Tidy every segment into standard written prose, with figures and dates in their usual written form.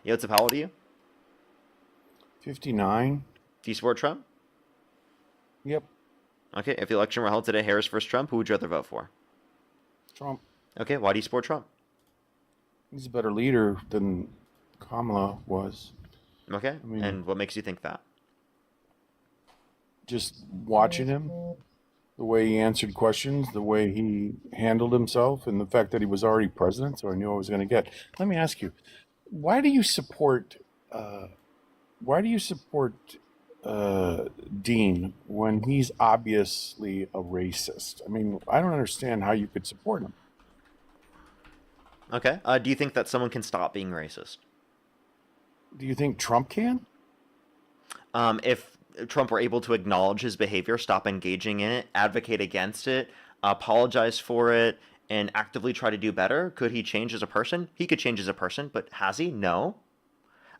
Yosef, how old are you? 59. Do you support Trump? Yep. Okay, if the election were held today, Harris versus Trump, who would you rather vote for? Trump. Okay, why do you support Trump? He's a better leader than Kamala was. Okay, I mean, and what makes you think that? just watching him, the way he answered questions, the way he handled himself, and the fact that he was already president, so I knew I was going to get. Let me ask you, why do you support? Why do you support Dean when he's obviously a racist? I mean, I don't understand how you could support him. Okay, do you think that someone can stop being racist? Do you think Trump can? If Trump were able to acknowledge his behavior, stop engaging in it, advocate against it, apologize for it, and actively try to do better, could he change as a person? He could change as a person, but has he? No.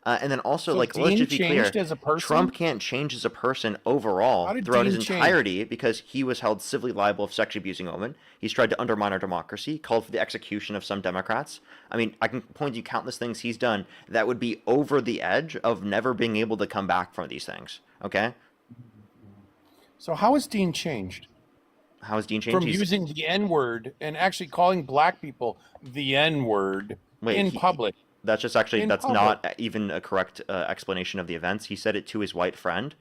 And then also, So let's Dean just be clear, changed as a person? Trump can't change as a person How overall did throughout his Dean change? entirety because he was held civilly liable of sexually abusing a woman. He's tried to undermine our democracy, called for the execution of some Democrats. I mean, I can point you countless things he's done that would be over the edge of never being able to come back from these things. Okay? So how has Dean changed How has Dean changed? from using the N-word and actually calling black people the N-word in public? That's just actually, In that's public. not even a correct explanation of the events. He said it to his white friend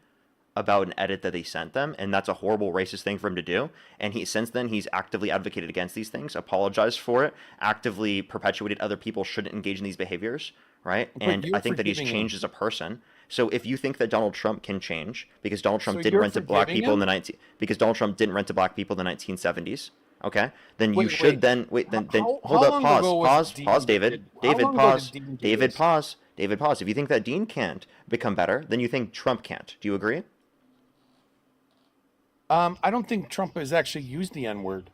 about an edit that they sent them, and that's a horrible racist thing for him to do. And since then, he's actively advocated against these things, apologized for it, actively perpetuated other people shouldn't engage in these behaviors, right? But And you're I think that he's forgiving him. changed as a person. So if you think that Donald Trump can change, because Donald Trump So didn't you're rent to black forgiving people in him? the because Donald Trump didn't rent to black people in the 1970s, okay? Then you Wait, should wait. then wait. Then How hold up. long Pause. ago was Pause. Dean Pause. David. did- how David. long ago did Pause. Dean do David. this? Pause. David. Pause. If you think that Dean can't become better, then you think Trump can't. Do you agree? I don't think Trump has actually used the N-word.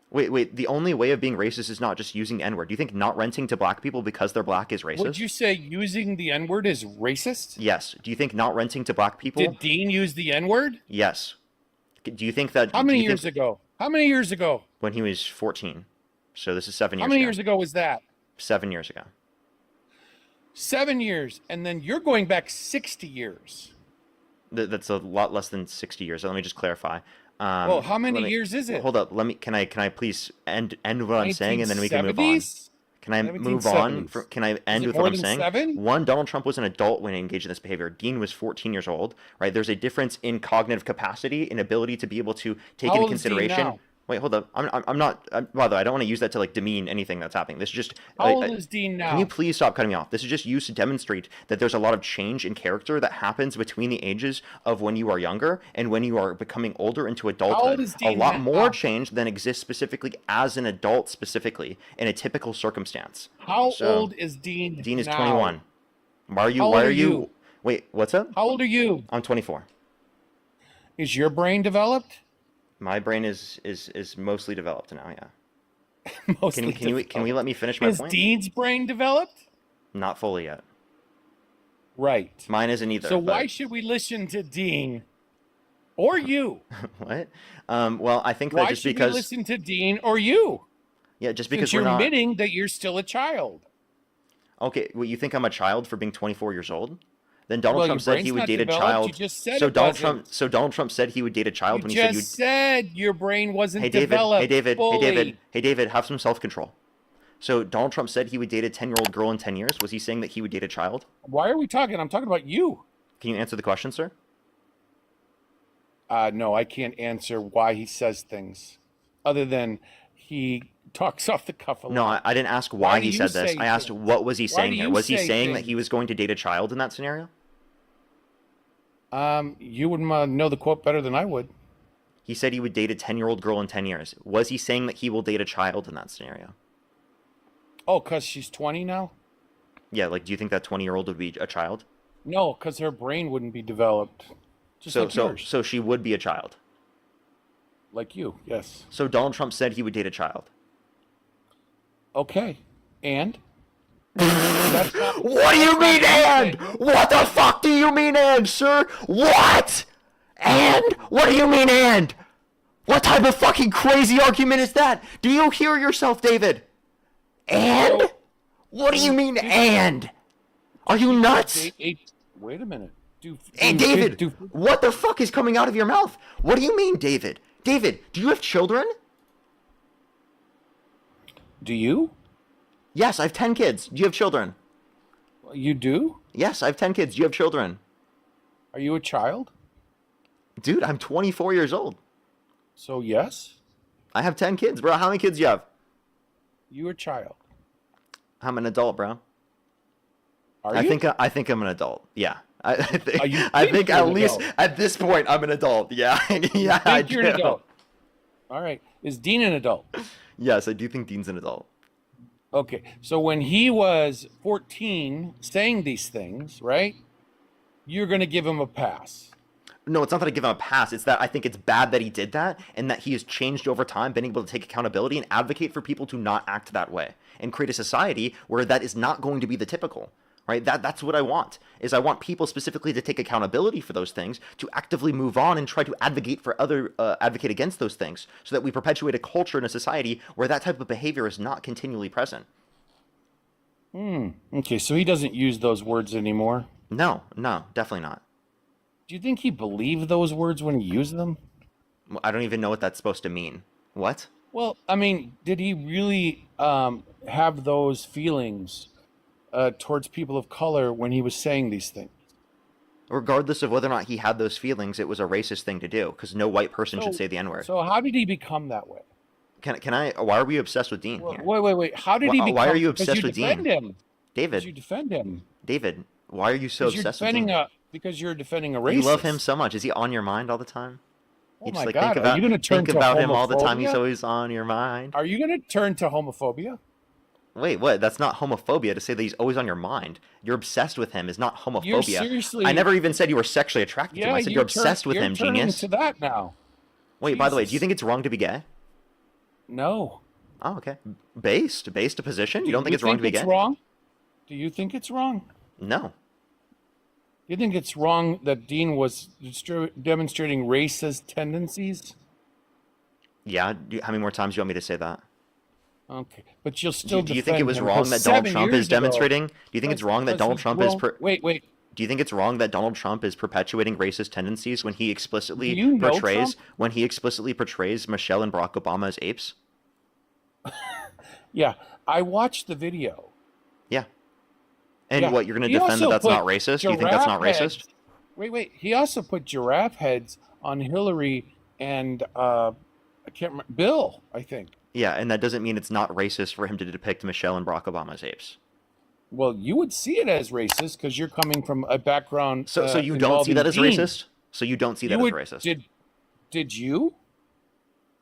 Wait. The only way of being racist is not just using the N-word. Do you think not renting to black people because they're black is racist? Would you say using the N-word is racist? Yes. Do you think not renting to black people? Did Dean use the N-word? Yes. Do you think that? How do many you years think, ago? How many years ago? When he was 14. So this is 7 years How many ago. years ago was that? 7 years ago. 7 years, and then you're going back 60 years. That's a lot less than 60 years. So let me just clarify. Well, how many let me- years is it? Hold up. Can I please end what I'm saying and then we can move on. 1970s? Can I move on? 1770s. Can I end it with more what I'm than saying? 7? One, Donald Trump was an adult when he engaged in this behavior. Dean was 14 years old, right? There's a difference in cognitive capacity, in ability to be able to take How into old is Dean consideration. now? Wait, hold up. I'm not. By the way, I don't want to use that to like demean anything that's happening. This is just. How old is Dean now? Can you please stop cutting me off? This is just used to demonstrate that there's a lot of change in character that happens between the ages of when you are younger and when you are becoming older into adulthood. is A Dean lot now? more change than exists specifically as an adult, specifically in a typical circumstance. How So, old is Dean? Dean is now? 21. Why are you? How old Why are are you? you? Wait, what's up? How old are you? I'm 24. Is your brain developed? My brain is mostly developed now. Yeah. Mostly Can we let me finish my Is point? Dean's brain developed? Not fully yet. Right. Mine isn't either. So why but- should we listen to Dean or you? What? Well, I think that Why just should because we listen to Dean or you? yeah, just because Since we're you're not admitting that you're still a child. okay. Well, you think I'm a child for being 24 years old? Then Donald Well, Trump your said brain's he would not date a developed. child. You just said so it Donald wasn't. Trump. So Donald Trump said he would date a child You when he said just you. said your brain wasn't Hey David. developed Hey David. fully. Hey David. Hey David. Have some self-control. So Donald Trump said he would date a 10-year-old girl in 10 years. Was he saying that he would date a child? Why are we talking? I'm talking about you. Can you answer the question, sir? No, I can't answer why he says things, other than he talks off the cuff a No, lot. I didn't ask Why why do he you said this. say I asked things? what was he Why saying do here. you Was he say saying that he things? was going to date a child in that scenario? You would know the quote better than I would. He said he would date a 10-year-old girl in 10 years. Was he saying that he will date a child in that scenario? Oh, because she's 20 now? Yeah, like, do you think that 20-year-old would be a child? No, because her brain wouldn't be developed. Just like yours. So she would be a child. Like you, yes. So Donald Trump said he would date a child. Okay. And? That's not- What do you mean and? What the fuck do you mean and, sir? What? And? What do you mean and? What type of fucking crazy argument is that? Do you hear yourself, David? And? What do you mean and? Are you nuts? Wait a minute. Hey, David, what the fuck is coming out of your mouth? What do you mean, David? David, do you have children? Do you? Yes, I have 10 kids. Do you have children? You do? Yes, I have 10 kids. Do you have children? Are you a child? Dude, I'm 24 years old. So yes, I have 10 kids, bro. How many kids do you have? you a child. I'm an adult, bro. Are I you? think I'm an adult. Yeah. You I think think you're at an least adult? at this point I'm an adult. Yeah. Yeah, I Think you're an do. adult. All right. Is Dean an adult? Yes, I do think Dean's an adult. Okay. So when he was 14 saying these things, right? You're going to give him a pass. No, it's not that I give him a pass. It's that I think it's bad that he did that and that he has changed over time, been able to take accountability and advocate for people to not act that way and create a society where that is not going to be the typical. Right? That's what I want. Is I want people specifically to take accountability for those things, to actively move on and try to advocate against those things, so that we perpetuate a culture in a society where that type of behavior is not continually present. Okay. So he doesn't use those words anymore. No, definitely not. Do you think he believed those words when he used them? I don't even know what that's supposed to mean. What? Well, I mean, did he really have those feelings towards people of color when he was saying these things? Regardless of whether or not he had those feelings, it was a racist thing to do because no white person should say the N-word. So how did he become that way? Can I? Why are we obsessed with Dean here? Wait. How did he become? Why are you because obsessed with defend Dean? him. Because you David, defend him. David, why are you so Because you're obsessed with defending Dean? because you're defending a racist. You love him so much. Is he on your mind all the time? Oh You just my like God! think Are you going to turn think to about him all the time. He's homophobia? always on your mind. Are you going to turn to homophobia? Wait, what? That's not homophobia to say that he's always on your mind. You're obsessed with him is not homophobia. You're seriously. I never even said you were sexually attracted to him. I said you're obsessed with you're him, turning genius. to that now. Wait, by the way, do you Jesus. think it's wrong to be gay? No. Oh, okay. Based a position? You don't think You it's wrong to be it's gay? wrong? Do you think it's wrong? No. You think it's wrong that Dean was demonstrating racist tendencies? Yeah. How many more times do you want me to say that? Okay, but you'll still Do you think it defend was him, wrong 'cause that Donald 7 Trump years is ago- demonstrating? Do you think it's wrong that because Donald he- Trump well, is? Wait. Do you think it's wrong that Donald Trump is perpetuating racist tendencies when he explicitly Do you know portrays Trump? Michelle and Barack Obama as apes? Yeah, I watched the video. Yeah. And Yeah. what, you're going He to defend that also that's not put racist? Do you think that's not giraffe racist? heads- Wait. He also put giraffe heads on Hillary and I can't remember Bill. I think. Yeah, and that doesn't mean it's not racist for him to depict Michelle and Barack Obama as apes. Well, you would see it as racist because you're coming from a background. So you don't see that as involving racist? So you don't see that You as would- racist? Did you?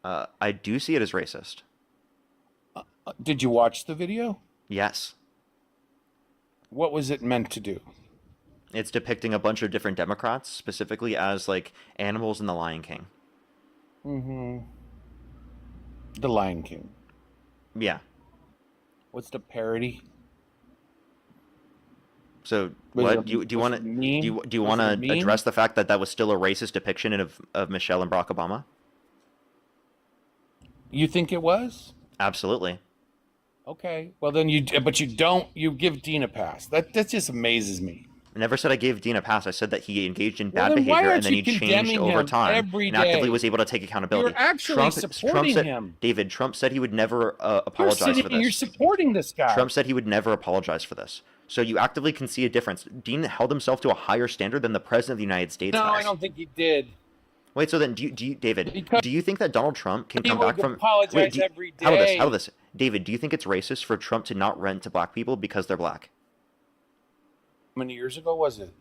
I do see it as racist. Did you watch the video? Yes. What was it meant to do? It's depicting a bunch of different Democrats, specifically as like animals in The Lion King. The Lion King. Yeah. What's the parody? So Was what it- do you was want it to mean? do you Was want it to mean? address the fact that that was still a racist depiction of Michelle and Barack Obama? You think it was? Absolutely. Okay. Well, then you don't. You give Dean a pass. That just amazes me. I never said I gave Dean a pass. I said that he engaged in Well, bad then why behavior aren't and then he you changed condemning over him time every and actively day? was able to take accountability. You're actually supporting said, him. David, Trump said he would never You're apologize for You're this. supporting this guy. Trump said he would never apologize for this. So you actively can see a difference. Dean held himself to a higher standard than the president of the United States No, has. I don't think he did. Wait, so then do you David, Because do you think that Donald Trump can he come would back from apologize Wait, every How about this? day. How about this? David, do you think it's racist for Trump to not rent to black people because they're black? How many years ago was it?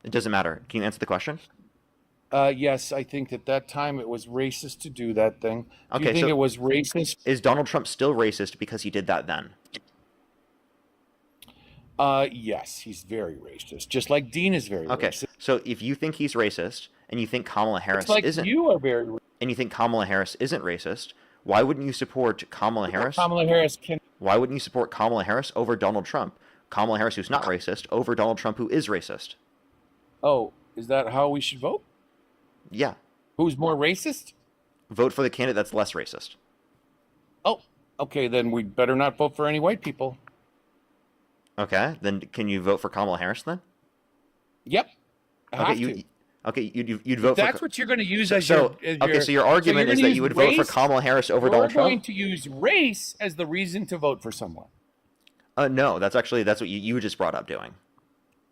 It doesn't matter. Can you answer the question? Yes, I think at that time it was racist to do that thing. Do Okay, you think so- it was racist? Is Donald Trump still racist because he did that then? Yes, he's very racist, just like Dean is very Okay. racist. So if you think he's racist and you think Kamala Harris It's like isn't you are very racist. and you think Kamala Harris isn't racist, why wouldn't you support Kamala Harris? Kamala Harris can. Why wouldn't you support Kamala Harris over Donald Trump? Kamala Harris, who's not racist, over Donald Trump, who is racist. Oh, is that how we should vote? Yeah. Who's more racist? Vote for the candidate that's less racist. Oh, okay, then we better not vote for any white people. Okay, then can you vote for Kamala Harris then? Yep. I Okay, have you to. okay, you'd If vote for that's what you're going to use so, as your, so okay, so your so you're argument going is to that use you would vote for race. Kamala Harris over You're Donald going Trump? to use race as the reason to vote for someone. No, that's what you just brought up doing.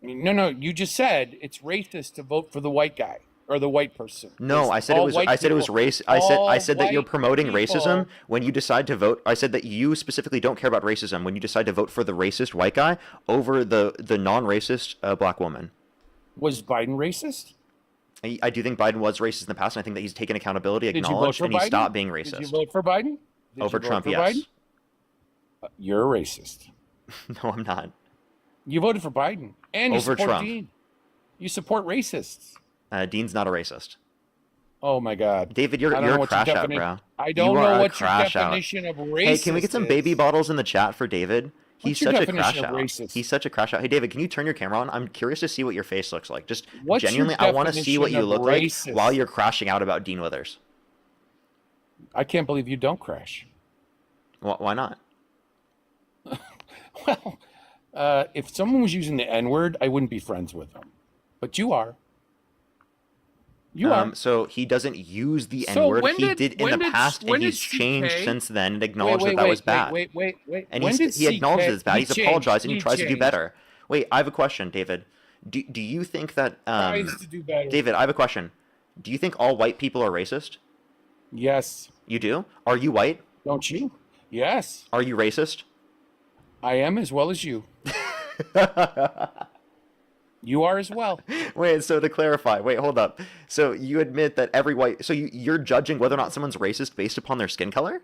No. You just said it's racist to vote for the white guy or the white person. No, I said it All was. white I said it was people. race. I All said that you're white promoting racism people. when you decide to vote. I said that you specifically don't care about racism when you decide to vote for the racist white guy over the non-racist black woman. Was Biden racist? I do think Biden was racist in the past, and I think that he's taken accountability, Did you vote acknowledged, for and he Biden? stopped being Did you racist. vote for Biden? Did Over you vote Trump, for yes. Biden? You're a racist. No, I'm not. You voted for Biden, and you Over support Trump. Dean. You support racists. Dean's not a racist. Oh my God, David, I you're don't a know what your crash out, definition. bro. I don't You are know a what your crash out. definition of racist Hey, can we get some baby is. bottles in the chat for David? He's What's your such a definition crash of out. racist? He's such a crash out. Hey, David, can you turn your camera on? I'm curious to see what your face looks like. Just What's your genuinely, I want to see what you definition of look like racist? while you're crashing out about Dean Withers. I can't believe you don't crash. Why not? Well, if someone was using the N word, I wouldn't be friends with them. But you are. You are. So he doesn't use the So N-word. when He did- did in when the did- past, when and did he's changed CK since then and acknowledged that that was bad. Wait. And When did he acknowledged CK that it's bad. He's he changed. apologized and he tries to do changed. better. Wait, I have a question, David. Do you think that Tries to do better. David, I have a question. Do you think all white people are racist? Yes. You do? Are you white? Don't you? Yes. Are you racist? I am as well as you. You are as well. Wait, so to clarify, wait, hold up. So you admit that every white, so you're judging whether or not someone's racist based upon their skin color?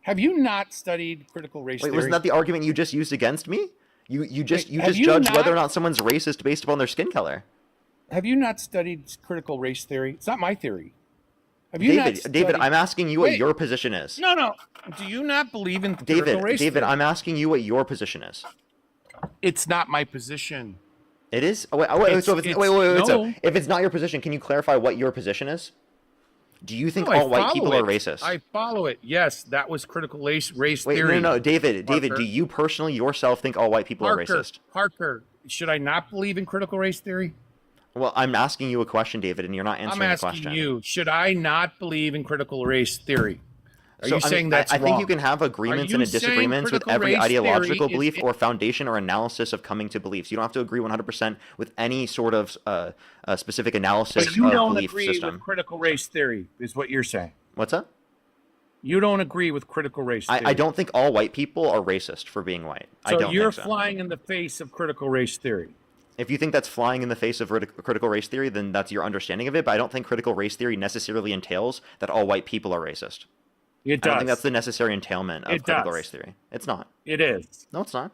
Have you not studied critical race Wait, theory? wasn't that the argument you just used against me? You just Wait, have you judge not- whether or not someone's racist based upon their skin color. Have you not studied critical race theory? It's not my theory. Have you David, not David, studied- I'm asking you what Wait. your position is. No. Do you not believe in critical David, race David, theory? I'm asking you what your position is. It's not my position. It is. Oh, wait, so if it's, wait. So no. if it's not your position, can you clarify what your position is? Do you think No, I all white follow people it. are racist? I follow it. Yes, that was critical race Wait, theory. no, David, Parker. do you personally yourself think all white people are racist? Parker, should I not believe in critical race theory? Well, I'm asking you a question, David, and you're not answering I'm the asking question. you, should I not believe in critical race theory? Are you I mean, saying that's I wrong? think you can have agreements Are and you saying disagreements with critical every race ideological theory belief is- or foundation or analysis of coming to beliefs. You don't have to agree 100% with any sort of specific analysis But you of don't belief agree system. with critical race theory, is what you're saying. What's that? You don't agree with critical race theory. I don't think all white people are racist for being white. I So don't you're think so. flying in the face of critical race theory. If you think that's flying in the face of critical race theory, then that's your understanding of it. But I don't think critical race theory necessarily entails that all white people are racist. It I does. don't think that's the necessary entailment of It critical does. race theory. It's not. It is. No, it's not.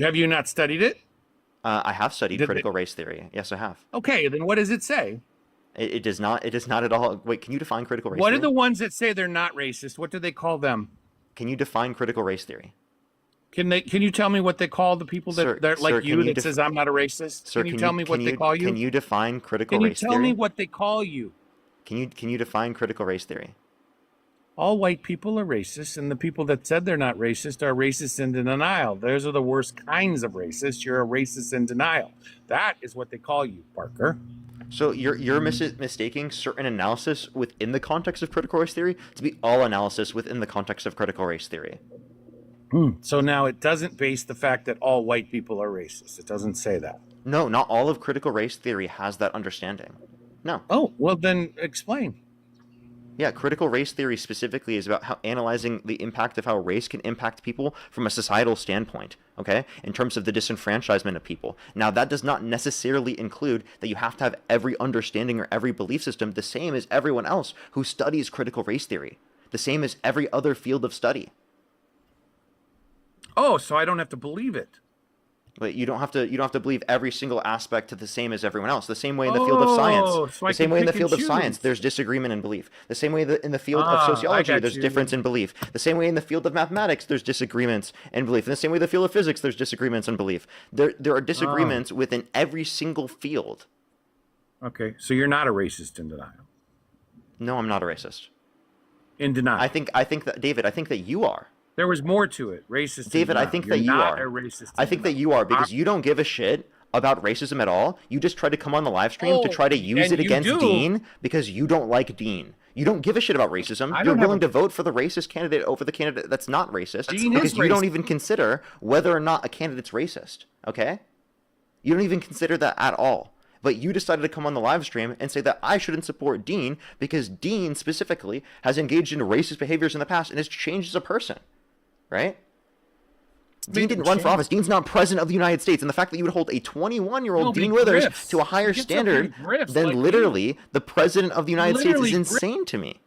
Have you not studied it? I have studied Did critical race theory. Yes, I have. Okay, then what does it say? It does not. It does not at all. Wait, can you define critical race What theory? are the ones that say they're not racist? What do they call them? Can you define critical race theory? Can you tell me what they call the people that Sir- that like sir, you can you that says I'm not a racist? Sir, Can you tell me what can they call you? Can you define critical Can you race tell theory? me what they call you? Can you define critical race theory? All white people are racist, and the people that said they're not racist are racist in denial. Those are the worst kinds of racist. You're a racist in denial. That is what they call you, Parker. So you're mistaking certain analysis within the context of critical race theory to be all analysis within the context of critical race theory. So now it doesn't base the fact that all white people are racist. It doesn't say that. No, not all of critical race theory has that understanding. No. Oh, well then explain. Yeah, critical race theory specifically is about how analyzing the impact of how race can impact people from a societal standpoint, okay? In terms of the disenfranchisement of people. Now, that does not necessarily include that you have to have every understanding or every belief system the same as everyone else who studies critical race theory, the same as every other field of study. Oh, so I don't have to believe it. But you don't have to believe every single aspect the same as everyone else. The same way in the field of science. So I The same can way in the pick and field of science, choose. there's disagreement in belief. The same way that in the field I of sociology, got there's you. difference in belief. The same way in the field of mathematics, there's disagreements in belief. In the same way in the field of physics, there's disagreements in belief. There are disagreements within every single field. Okay, so you're not a racist in denial. No, I'm not a racist. In denial. I think that David, I think that you are. There was more to it. Racist. David, I think that you not are. a racist. I think that you are because you don't give a shit about racism at all. You just try to come on the live stream to try to use it against Dean because you don't like Dean. You don't give a shit about racism. You're willing to vote for the racist candidate over the candidate that's not racist because you don't even consider whether or not a candidate's racist. Okay? You don't even consider that at all. But you decided to come on the live stream and say that I shouldn't support Dean because Dean specifically has engaged in racist behaviors in the past and has changed as a person. Right? Dean didn't run for office. Dean's not president of the United States. And the fact that you would hold a 21-year-old Dean Withers to a higher standard than literally the president of the United States is insane to me.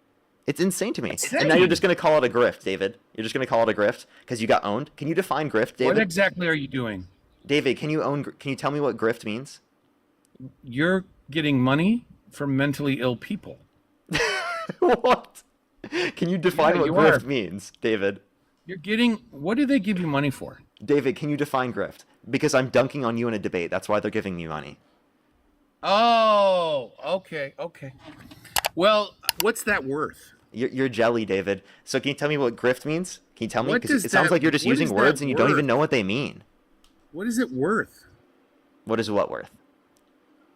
It's insane to me. And now you're just going to call it a grift, David. You're just going to call it a grift because you got owned. Can you define grift, David? What exactly are you doing? David, can you tell me what grift means? You're getting money from mentally ill people. What? Can you define what grift means, David? You're getting, what do they give you money for? David, can you define grift? Because I'm dunking on you in a debate. That's why they're giving me money. Oh, okay. Well, what's that worth? You're jelly, David. So can you tell me what grift means? Can you tell me? Because it sounds like you're just using words and you don't even know what they mean. What is it worth? What is what worth?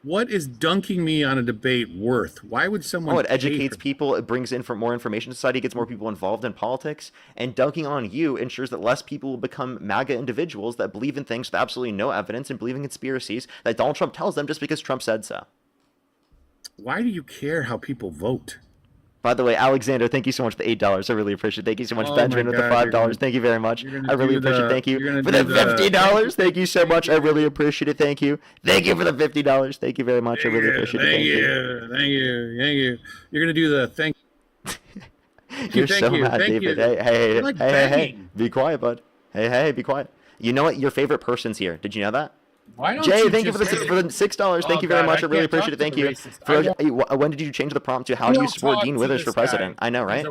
What is dunking me on a debate worth? Why would someone? Oh, it educates people. It brings in for more information to society. Gets more people involved in politics. And dunking on you ensures that less people will become MAGA individuals that believe in things with absolutely no evidence and believe in conspiracies that Donald Trump tells them just because Trump said so. Why do you care how people vote? By the way, Alexander, thank you so much for the $8. I really appreciate it. Thank you so much, Benjamin, with the $5. Thank you very much. I really appreciate it. Thank you for the $50. Thank you so much. I really appreciate it. Thank you. Thank you for the $50. Thank you very much. I really appreciate it. Thank you. You're gonna do the thank. You're so mad, David. Hey. Be quiet, bud. Hey, be quiet. You know what? Your favorite person's here. Did you know that? Jay, thank you for the $6. Thank you very much. I really appreciate it. Thank you. When did you change the prompt to how do you support Dean Withers for president? I know, right? He's a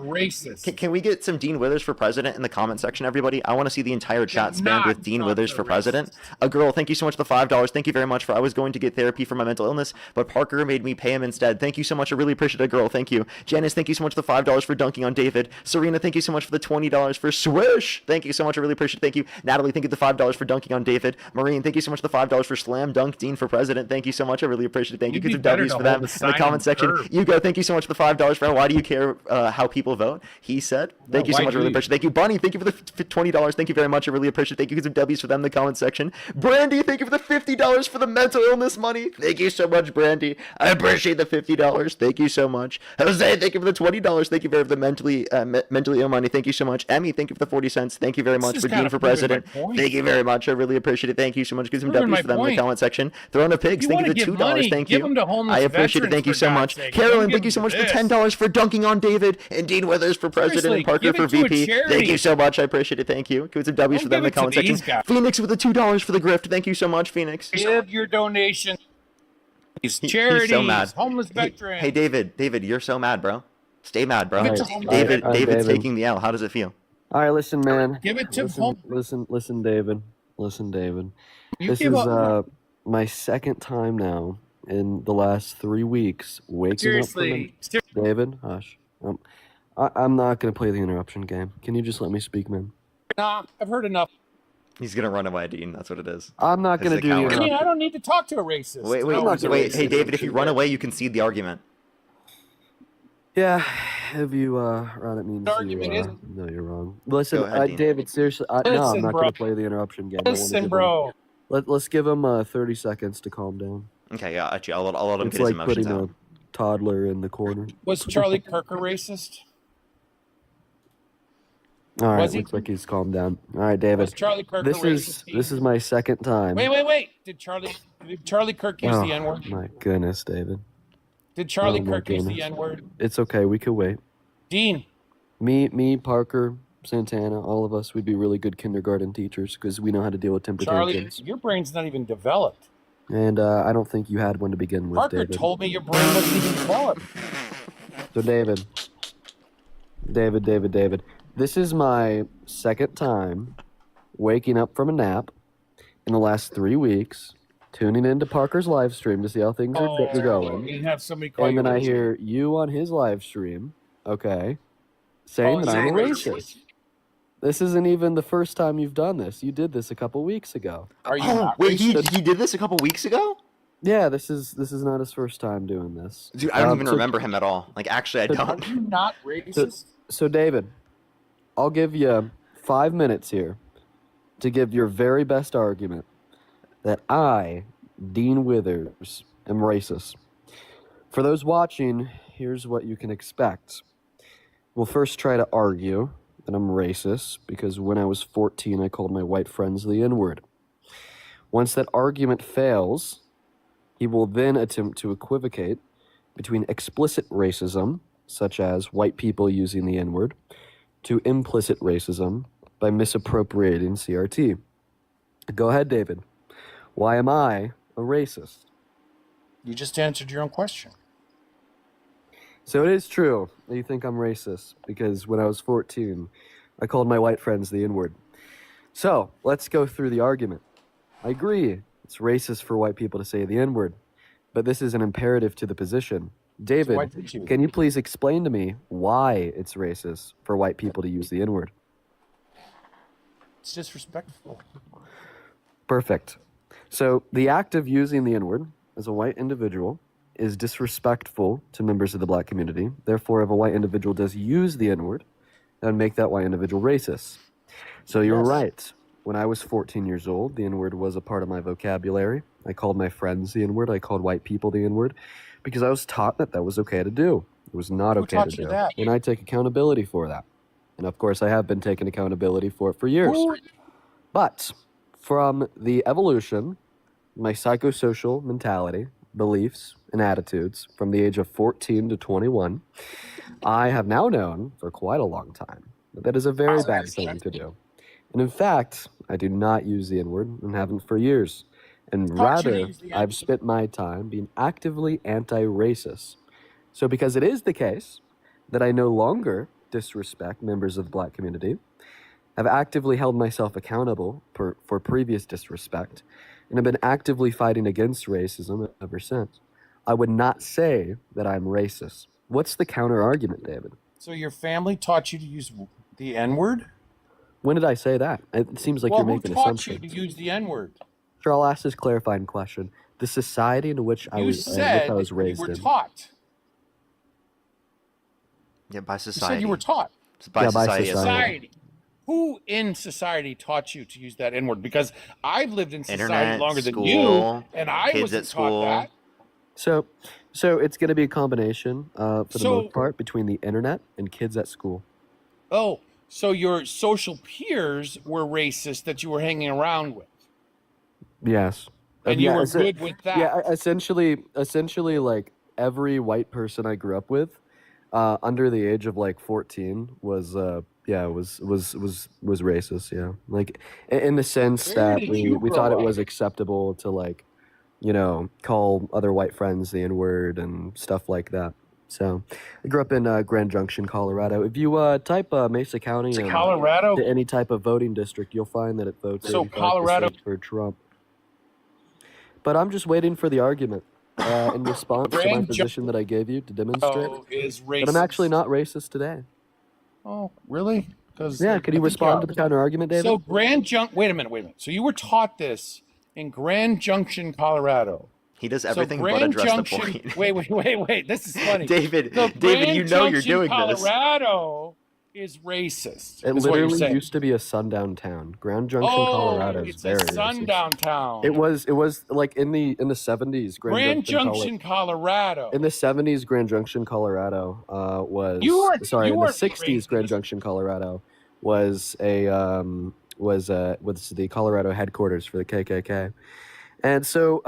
racist. Can we get some Dean Withers for president in the comment section, everybody? I want to see the entire chat spammed with Dean Withers for president. A girl, thank you so much for the $5. Thank you very much. I was going to get therapy for my mental illness, but Parker made me pay him instead. Thank you so much. I really appreciate it, girl. Thank you. Janice, thank you so much for the $5 for dunking on David. Serena, thank you so much for the $20 for Swish. Thank you so much. I really appreciate it. Thank you. Natalie, thank you for the $5 for dunking on David. Marine, thank you so much for the $5 for slam dunk Dean for president. Thank you so much. I really appreciate it. Thank you. Get some W's for them in the comment section. Hugo, thank you so much for the $5 for why do you care how people vote? He said. Thank you so much. I really appreciate it. Thank you. Bunny, thank you for the $20. Thank you very much. I really appreciate it. Thank you. Get some W's for them in the comment section. Brandy, thank you for the $50 for the mental illness money. Thank you so much, Brandy. I appreciate the $50. Thank you so much. Jose, thank you for the $20. Thank you for the mentally ill money. Thank you so much. Emmy, thank you for the 40 cents. Thank you very much for Dean for president. Thank you very much. I really appreciate it. Thank you so much. Get some W's for them in the comment section. Throwing Pigs, thank you for the $2. Thank you. I appreciate it. Thank you so much. Carolyn, thank you so much for the $10 for dunking on David and Dean Withers for president and Parker for VP. Thank you so much. I appreciate it. Thank you. Give some W's for them in the comment section. Phoenix with the $2 for the grift. Thank you so much, Phoenix. Give your donation. Charities, so mad. Homeless veterans. Hey, David, you're so mad, bro. Stay mad, bro. David's taking the L. How does it feel? All right, listen, man. Give it to listen, David. This is my second time now in the last 3 weeks waking up from David, hush. I'm not going to play the interruption game. Can you just let me speak, man? Nah, I've heard enough. He's going to run away, Dean. That's what it is. I'm not going to do the interruption. I don't need to talk to a racist. Wait. Hey, David, if you run away, you concede the argument. Yeah, if you run it means no, you're wrong. Listen, ahead, David, seriously, no, I'm not going to play the interruption game. Listen, bro. Let's give him 30 seconds to calm down. Okay, yeah, actually, I'll let him it's get like his emotions putting out. A toddler in the corner. Was Charlie Kirk a racist? All right, looks like he's calmed down. All right, David. Was Charlie Kirk this is my second time. Wait. Did Charlie Kirk use the N-word? My goodness, David. Did Charlie Kirk use the N-word? It's okay. We could wait. Dean. Me, Parker, Santana, all of us, we'd be really good kindergarten teachers because we know how to deal with temper tantrums. Your brain's not even developed. And I don't think you had one to begin with, Parker David. told me your brain wasn't even developed. So, David, this is my second time waking up from a nap in the last 3 weeks, tuning into Parker's live stream to see how things are going. You have somebody call and then I hear you on his live stream, okay, saying that I'm a racist. This isn't even the first time you've done this. You did this a couple weeks ago. Are you Oh, not wait, racist? he did this a couple weeks ago? Yeah, this is not his first time doing this. Dude, I don't even So- remember him at all. Like, actually, I Are don't. you not racist? So, David, I'll give you 5 minutes here to give your very best argument that I, Dean Withers, am racist. For those watching, here's what you can expect. We'll first try to argue that I'm racist because when I was 14, I called my white friends the N-word. Once that argument fails, he will then attempt to equivocate between explicit racism, such as white people using the N-word, to implicit racism by misappropriating CRT. Go ahead, David. Why am I a racist? You just answered your own question. So it is true that you think I'm racist because when I was 14, I called my white friends the N-word. So let's go through the argument. I agree, it's racist for white people to say the N-word, but this is an imperative to the position. David, Why did you? can you please explain to me why it's racist for white people to use the N-word? It's disrespectful. Perfect. So the act of using the N-word as a white individual is disrespectful to members of the black community. Therefore, if a white individual does use the N-word, that would make that white individual racist. So you're Yes. right. When I was 14 years old, the N-word was a part of my vocabulary. I called my friends the N-word. I called white people the N-word because I was taught that that was okay to do. It was not Who okay taught to you do. that? And I take accountability for that. And of course, I have been taking accountability for it for years. Who- But from the evolution, my psychosocial mentality, beliefs, and attitudes from the age of 14 to 21, I have now known for quite a long time that that is a very bad thing to do. And in fact, I do not use the N-word and haven't for years. And Taught you to rather, use the I've N-word. spent my time being actively anti-racist. So because it is the case that I no longer disrespect members of the black community, I've actively held myself accountable for previous disrespect, and have been actively fighting against racism ever since. I would not say that I'm racist. What's the counter argument, David? So your family taught you to use the N-word? When did I say that? It seems like Well, you're who making taught assumptions. you to use the N-word? Sure, I'll ask this clarifying question. The society in which I You was said you raised were in. taught. Yeah, by You society. said you were taught. By Yeah, by society. as a whole. Society. Who in society taught you to use that N-word? Because I've lived in society Internet, longer than you, school, and I kids wasn't at school. taught that. So it's going to be a combination, for the So- most part, between the internet and kids at school. Oh, so your social peers were racist that you were hanging around with, Yes. and you Yeah, were it's a- good with that. Yeah, essentially, like every white person I grew up with, under the age of like 14, was racist. Yeah, like in the sense Where that did we you thought it grow was up? acceptable to like, call other white friends the N-word and stuff like that. So, I grew up in Grand Junction, Colorado. If you type Mesa County To to Colorado. any type of voting district, you'll find that it votes So 85% Colorado- for Trump. But I'm just waiting for the argument in response to my Grand position that I gave you to demonstrate Is racist. that I'm actually not racist today. Oh, really? Because Yeah, could you respond to the counter argument, David? So Wait a minute. So you were taught this in Grand Junction, Colorado. He does So everything but Grand address Junction. the point. Wait. This is funny. David, So David, Grand you know you're Junction, doing this. Colorado is racist. It is what you're literally saying. used to be a sundown town. Grand Junction, Oh, Colorado is it's very a racist. sundown town. It was like in the 70s. Grand Junction, Colorado. In the 70s, Grand Junction, Colorado was You were- sorry. you In the were 60s, Grand racist. Junction, Colorado was was the Colorado headquarters for the KKK. And so,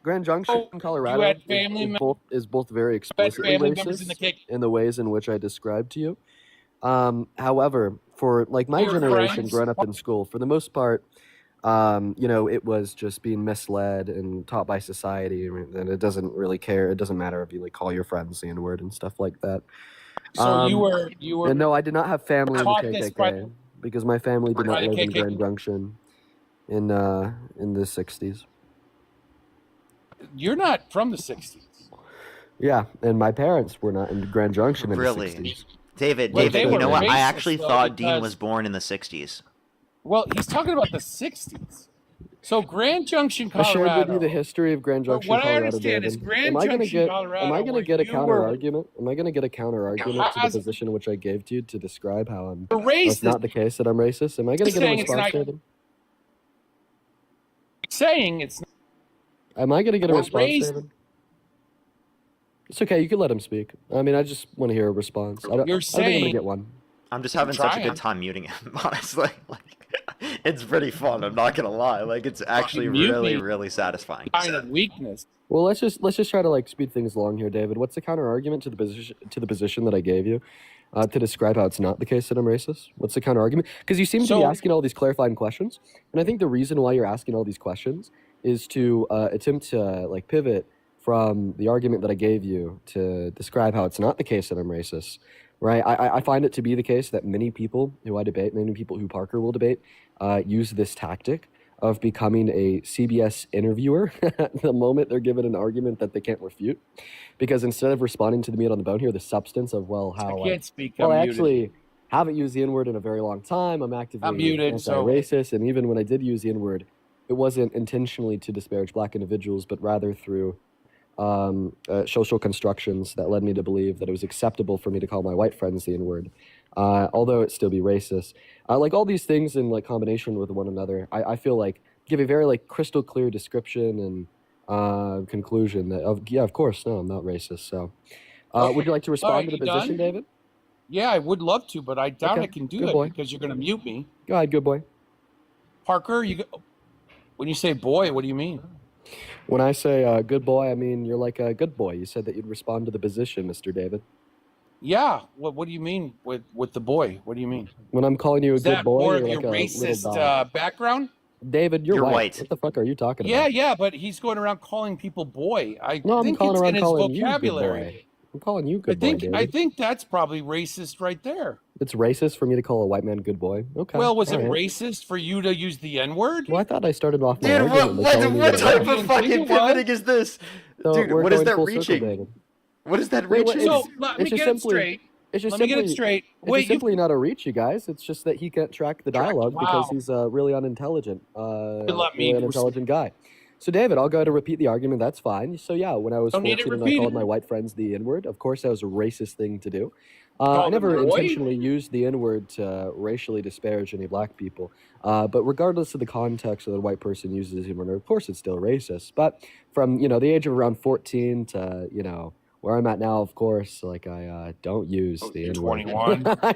Grand Junction, Oh, Colorado, you had family is both very explicitly family members in the racist KKK. in the ways in which I described to you. However, for like my Your generation friends- growing up in school, for the most part, it was just being misled and taught by society, and it doesn't really care. It doesn't matter if you like call your friends the N-word and stuff like that. So you were. And no, I did not have family in the taught this KKK because my family did by not the live in KKK. Grand Junction in the 60s. You're not from the 60s. Yeah, and my parents were not in Grand Junction in Really? the 60s. David, Well, David, they you were know what? I racist, actually though, thought Dean because- was born in the 60s. Well, he's talking about the 60s. So Grand Junction, I shared Colorado. with you the history of Grand But Junction, what I Colorado. understand is David. Grand am I gonna Junction, get? Colorado. Am I going to where get a you counter were argument? Am I going to get a counter argument to the How's- position which I gave to you to describe how I'm? racist? It's not the case that I'm racist. Am I going to get a Saying it's response, not- David? saying it's not. Am I going to get a We're response, raised- David? It's okay. You can let him speak. I mean, I just want to hear a response. I don't think I'm going saying- to get one. I'm just having such a trying. good time muting him, honestly. Like, it's pretty fun. I'm not gonna lie. Like, it's actually mute really, me. really satisfying. Kind of weakness. Well, let's just try to like speed things along here, David. What's the counter argument to the position that I gave you to describe how it's not the case that I'm racist? What's the counter argument? Because you seem to be So- asking all these clarifying questions, and I think the reason why you're asking all these questions is to attempt to like pivot from the argument that I gave you to describe how it's not the case that I'm racist. Right, I find it to be the case that many people who I debate, many people who Parker will debate, use this tactic of becoming a CBS interviewer the moment they're given an argument that they can't refute, because instead of responding to the meat on the bone here, the substance of how I can't speak. well, I'm I muted. actually haven't used the N-word in a very long time. I'm actively I'm muted, so- anti-racist, and even when I did use the N-word, it wasn't intentionally to disparage black individuals, but rather through social constructions that led me to believe that it was acceptable for me to call my white friends the N-word, although it still be racist. Like all these things in like combination with one another, I feel like give a very like crystal clear description and conclusion that of course, no, I'm not racist. So, would you like to respond right, to the you position, done? David? Yeah, I would love to, but I doubt Okay, I can do good it boy. because you're going to mute me. Go ahead, good boy. Parker, when you say boy, what do you mean? When I say good boy, I mean you're like a good boy. You said that you'd respond to the position, Mr. David. Yeah. What do you mean with the boy? What do you mean? When I'm calling you a Is good that boy, more you're of like your a racist little dog. background? David, you're You're white. white. What the fuck are you talking Yeah, about? yeah, but he's going around calling people boy. I No, I'm think calling it's around in his calling you good vocabulary. boy. I'm calling you I good boy, think David. that's probably racist right there. It's racist for me to call a white man good boy. Okay. Well, was it all right. racist for you to use the N word? Well, I thought I started off my Dude, argument by telling you what that it type wasn't. of fucking Think it was? pivoting is this? So Dude, we're what is going that full circle, reaching? David. What is that Wait, reaching? it's- So let it's me just get it simply- straight. It's just Let me get simply it straight. It's Wait, just simply not a reach, you guys. It's just that he can't track the dialogue because he's a really unintelligent, let me- really unintelligent guy. So, David, I'll go to repeat the argument. That's fine. So, yeah, when I was Don't need it 14 and I repeated. called my white friends the N-word, of course that was a racist thing to do. I Call never them boy? intentionally used the N-word to racially disparage any black people. But regardless of the context that a white person uses the N-word, of course it's still racist. But from, the age of around 14 to, where I'm at now, of course, like I don't use the you're N-word. 21. I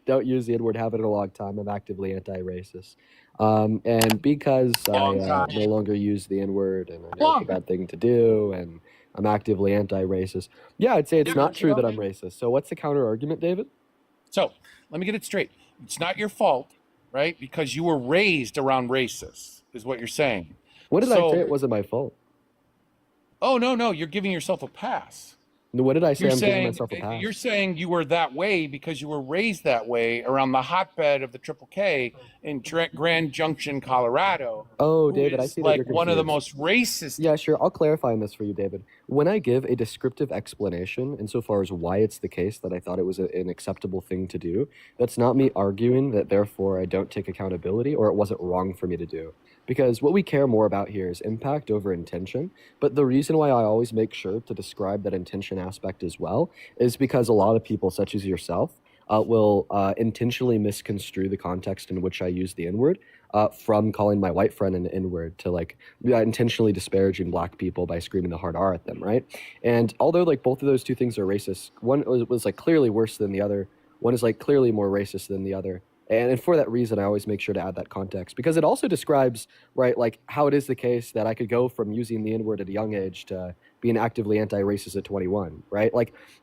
don't use the N-word. Have it in a long time. I'm actively anti-racist. And because Long I time. no longer use the N-word and I know it's a bad thing to do and I'm actively anti-racist. Yeah, I'd say it's not true that I'm racist. So what's the counter argument, David? So let me get it straight. It's not your fault, right? Because you were raised around racists, is what you're saying. When did I So- say it wasn't my fault? Oh no, you're giving yourself a pass. What did I say? You're I'm giving saying myself a pass. you're saying you were that way because you were raised that way around the hotbed of the Triple K in Grand Junction, Colorado. Oh, who David, I is see that like you're one of the confused. most racist. Yeah, sure. I'll clarify on this for you, David. When I give a descriptive explanation insofar as why it's the case that I thought it was an acceptable thing to do, that's not me arguing that therefore I don't take accountability or it wasn't wrong for me to do. Because what we care more about here is impact over intention. But the reason why I always make sure to describe that intention aspect as well is because a lot of people, such as yourself, will intentionally misconstrue the context in which I use the N-word from calling my white friend an N-word to intentionally disparaging black people by screaming the hard R at them, right? And although both of those two things are racist, one was clearly worse than the other. One is clearly more racist than the other. And for that reason, I always make sure to add that context because it also describes, right, how it is the case that I could go from using the N-word at a young age to being actively anti-racist at 21, right?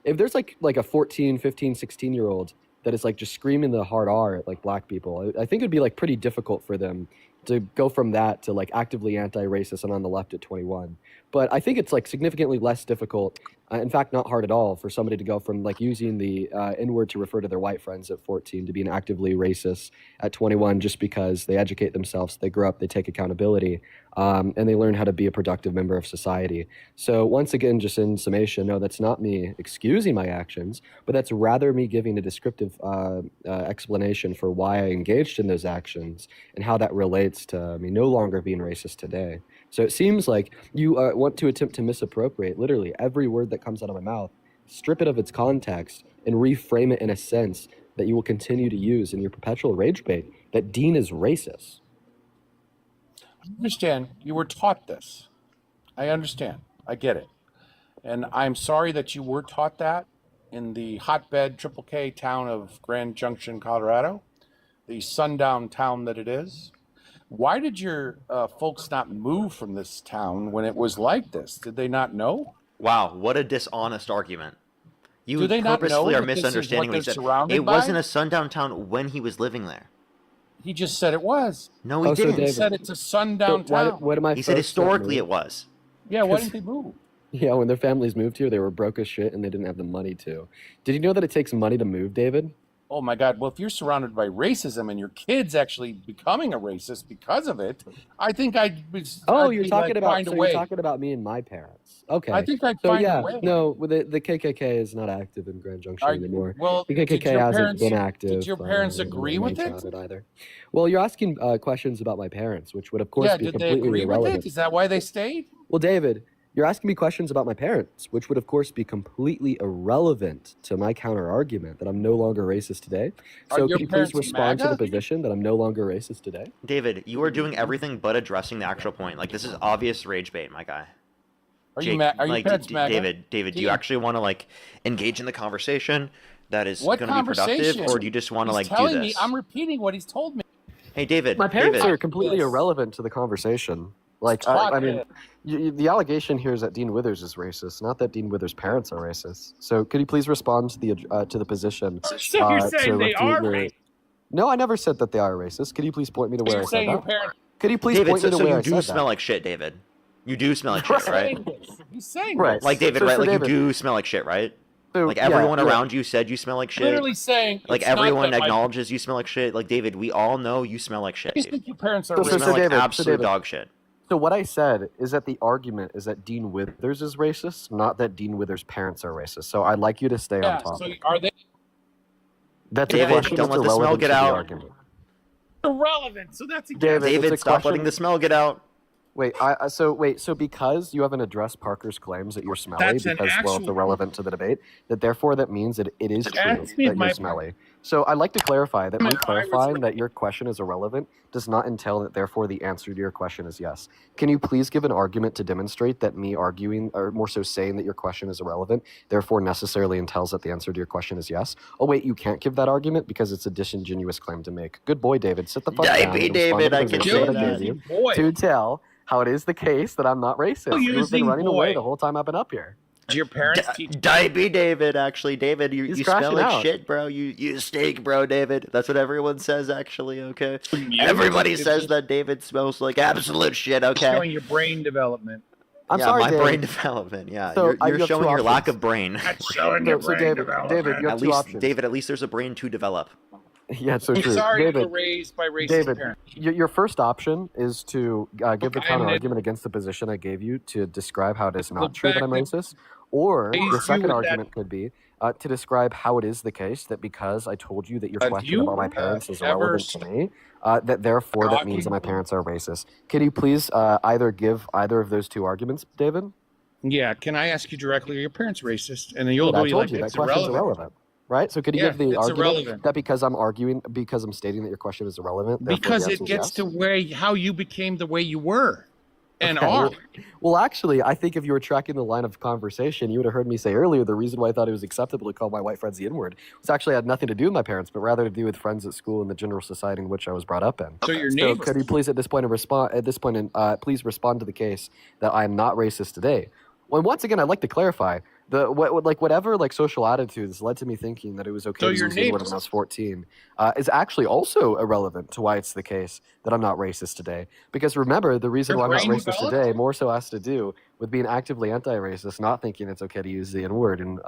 If there's a 14, 15, 16-year-old that is just screaming the hard R at black people, I think it'd be pretty difficult for them to go from that to actively anti-racist and on the left at 21. But I think it's significantly less difficult, in fact, not hard at all, for somebody to go from using the N-word to refer to their white friends at 14 to being actively racist at 21 just because they educate themselves, they grow up, they take accountability, and they learn how to be a productive member of society. So once again, just in summation, no, that's not me excusing my actions, but that's rather me giving a descriptive explanation for why I engaged in those actions and how that relates to me no longer being racist today. So it seems like you want to attempt to misappropriate literally every word that comes out of my mouth, strip it of its context, and reframe it in a sense that you will continue to use in your perpetual rage bait that Dean is racist. I understand you were taught this. I understand. I get it. And I'm sorry that you were taught that in the hotbed Triple K town of Grand Junction, Colorado, the sundown town that it is. Why did your folks not move from this town when it was like this? Did they not know? Wow, what a dishonest argument. You Do they not know purposely are that this is misunderstanding what what he they're said. surrounded It by? wasn't a sundown town when he was living there. He just said it was. No, he Oh, so didn't. He David- said it's a sundown So town. what am I? He said historically it was. Yeah, why didn't they move? Yeah, when their families moved here, they were broke as shit and they didn't have the money to. Did you know that it takes money to move, David? Oh my God. Well, if you're surrounded by racism and your kid's actually becoming a racist because of it, I think I'd be. Oh, I'd you're be talking like, about find a so way. you're talking about me and my parents. Okay. I think I'd So find yeah, a way. no, well, the KKK is not active in Grand Junction Are- anymore. Well, The did KKK your hasn't parents, been active. did your parents in agree my with it? childhood either. Well, you're asking questions about my parents, which would of course Yeah, be did they completely agree with irrelevant. it? Is that why they stayed? Well, David, you're asking me questions about my parents, which would of course be completely irrelevant to my counter argument that I'm no longer racist today. Are So your could you please parents respond to the MAGA? position that I'm no longer racist today? David, you are doing everything but addressing the actual point. Like, this is obvious rage bait, my guy. Are Jake, you are your like, parents MAGA? David, do you Dean. actually want to like engage in the conversation that is What going to be productive, conversation? or do you just want to He's like do telling this? me. I'm repeating what he's told me. Hey, David. My parents David, are completely Yes. irrelevant to the conversation. Like, Taught I mean, it. the allegation here is that Dean Withers is racist, not that Dean Withers' parents are racist. So, could you please respond to the position? So you're to saying they refute are your- racist? No, I never said that they are racist. Could you please point me to where You're I said saying your that? parents. Could you please David, point me to so where you I do said smell that? like shit, David. You do smell like shit, right? He's saying Right. this. Like David, So right? Like David- you do smell like shit, right? So, Like yeah, everyone yeah. around you said you smell like shit. Literally saying. Like it's not everyone that my- acknowledges you smell like shit. Like David, we all know you smell like shit. I Dude. think your parents are So- You so racist. smell like David, so absolute David- dog shit. So what I said is that the argument is that Dean Withers is racist, not that Dean Withers' parents are racist. So I'd like you to stay Yeah. on top. So are they That's David, a question don't that's let the smell irrelevant get to the out. argument. irrelevant? So that's a David, it's David, a stop question- letting the smell get out. Wait, so because you haven't addressed Parker's claims that you're smelly, That's an because well, it's actual- irrelevant to the debate, that therefore that means that it is true Ask me that my- you're smelly. So I'd like to clarify that My me virus- clarifying that your question is irrelevant does not entail that therefore the answer to your question is yes. Can you please give an argument to demonstrate that me arguing, or more so saying that your question is irrelevant, therefore necessarily entails that the answer to your question is yes? Oh wait, you can't give that argument because it's a disingenuous claim to make. Good boy, David. Sit the fuck down. David, and respond to the I can position say that I that. gave you boy. to tell how it is the case that I'm not racist. Oh, You've been using running away boy. the whole time I've been up here. Do your parents teach? David, actually, David, He's you smell crashing like out. shit, bro. You stink, bro, David. That's what everyone says, actually. Okay, You? everybody It's says just that David smells like absolute shit. Showing Okay, your brain development. I'm yeah, sorry, my David. brain development. Yeah, So, you're you have two showing your lack options. of brain. That's showing So- your so brain David, development. David, you have At two least, options. David, at least there's a brain to develop. Yeah, it's so I'm true. sorry you were David, raised by racist David, parents. your first option is to give the Okay, counter and argument against the position I gave you to describe how it is not The true that fact I'm that racist. Or raised the you second with that- argument could be to describe how it is the case that because I told you that your Have question you, about my parents is ever irrelevant to me, that therefore that means that my parents are racist. Can you please either give either of those two arguments, David? Yeah, can I ask you directly? Are your parents racist? And then you'll But I go told like you that it's question's irrelevant. irrelevant. Right? So could you Yeah, give the it's argument irrelevant. that because I'm stating that your question is irrelevant, therefore Because the it answer is gets yes? to where how you became the way you were and Okay, are. Well, actually, I think if you were tracking the line of conversation, you would have heard me say earlier the reason why I thought it was acceptable to call my white friends the N-word was actually had nothing to do with my parents, but rather to do with friends at school and the general society in which I was brought up in. So your So neighbor. could you please at this point please respond to the case that I am not racist today? Well, once again, I'd like to clarify whatever social attitudes led to me thinking that it was okay So to your use the word when I was 14 is actually also irrelevant to why it's the case that I'm not racist today. Because remember, the reason Your why I'm not brain racist developed? today more so has to do with being actively anti-racist, not thinking it's okay to use the N-word, and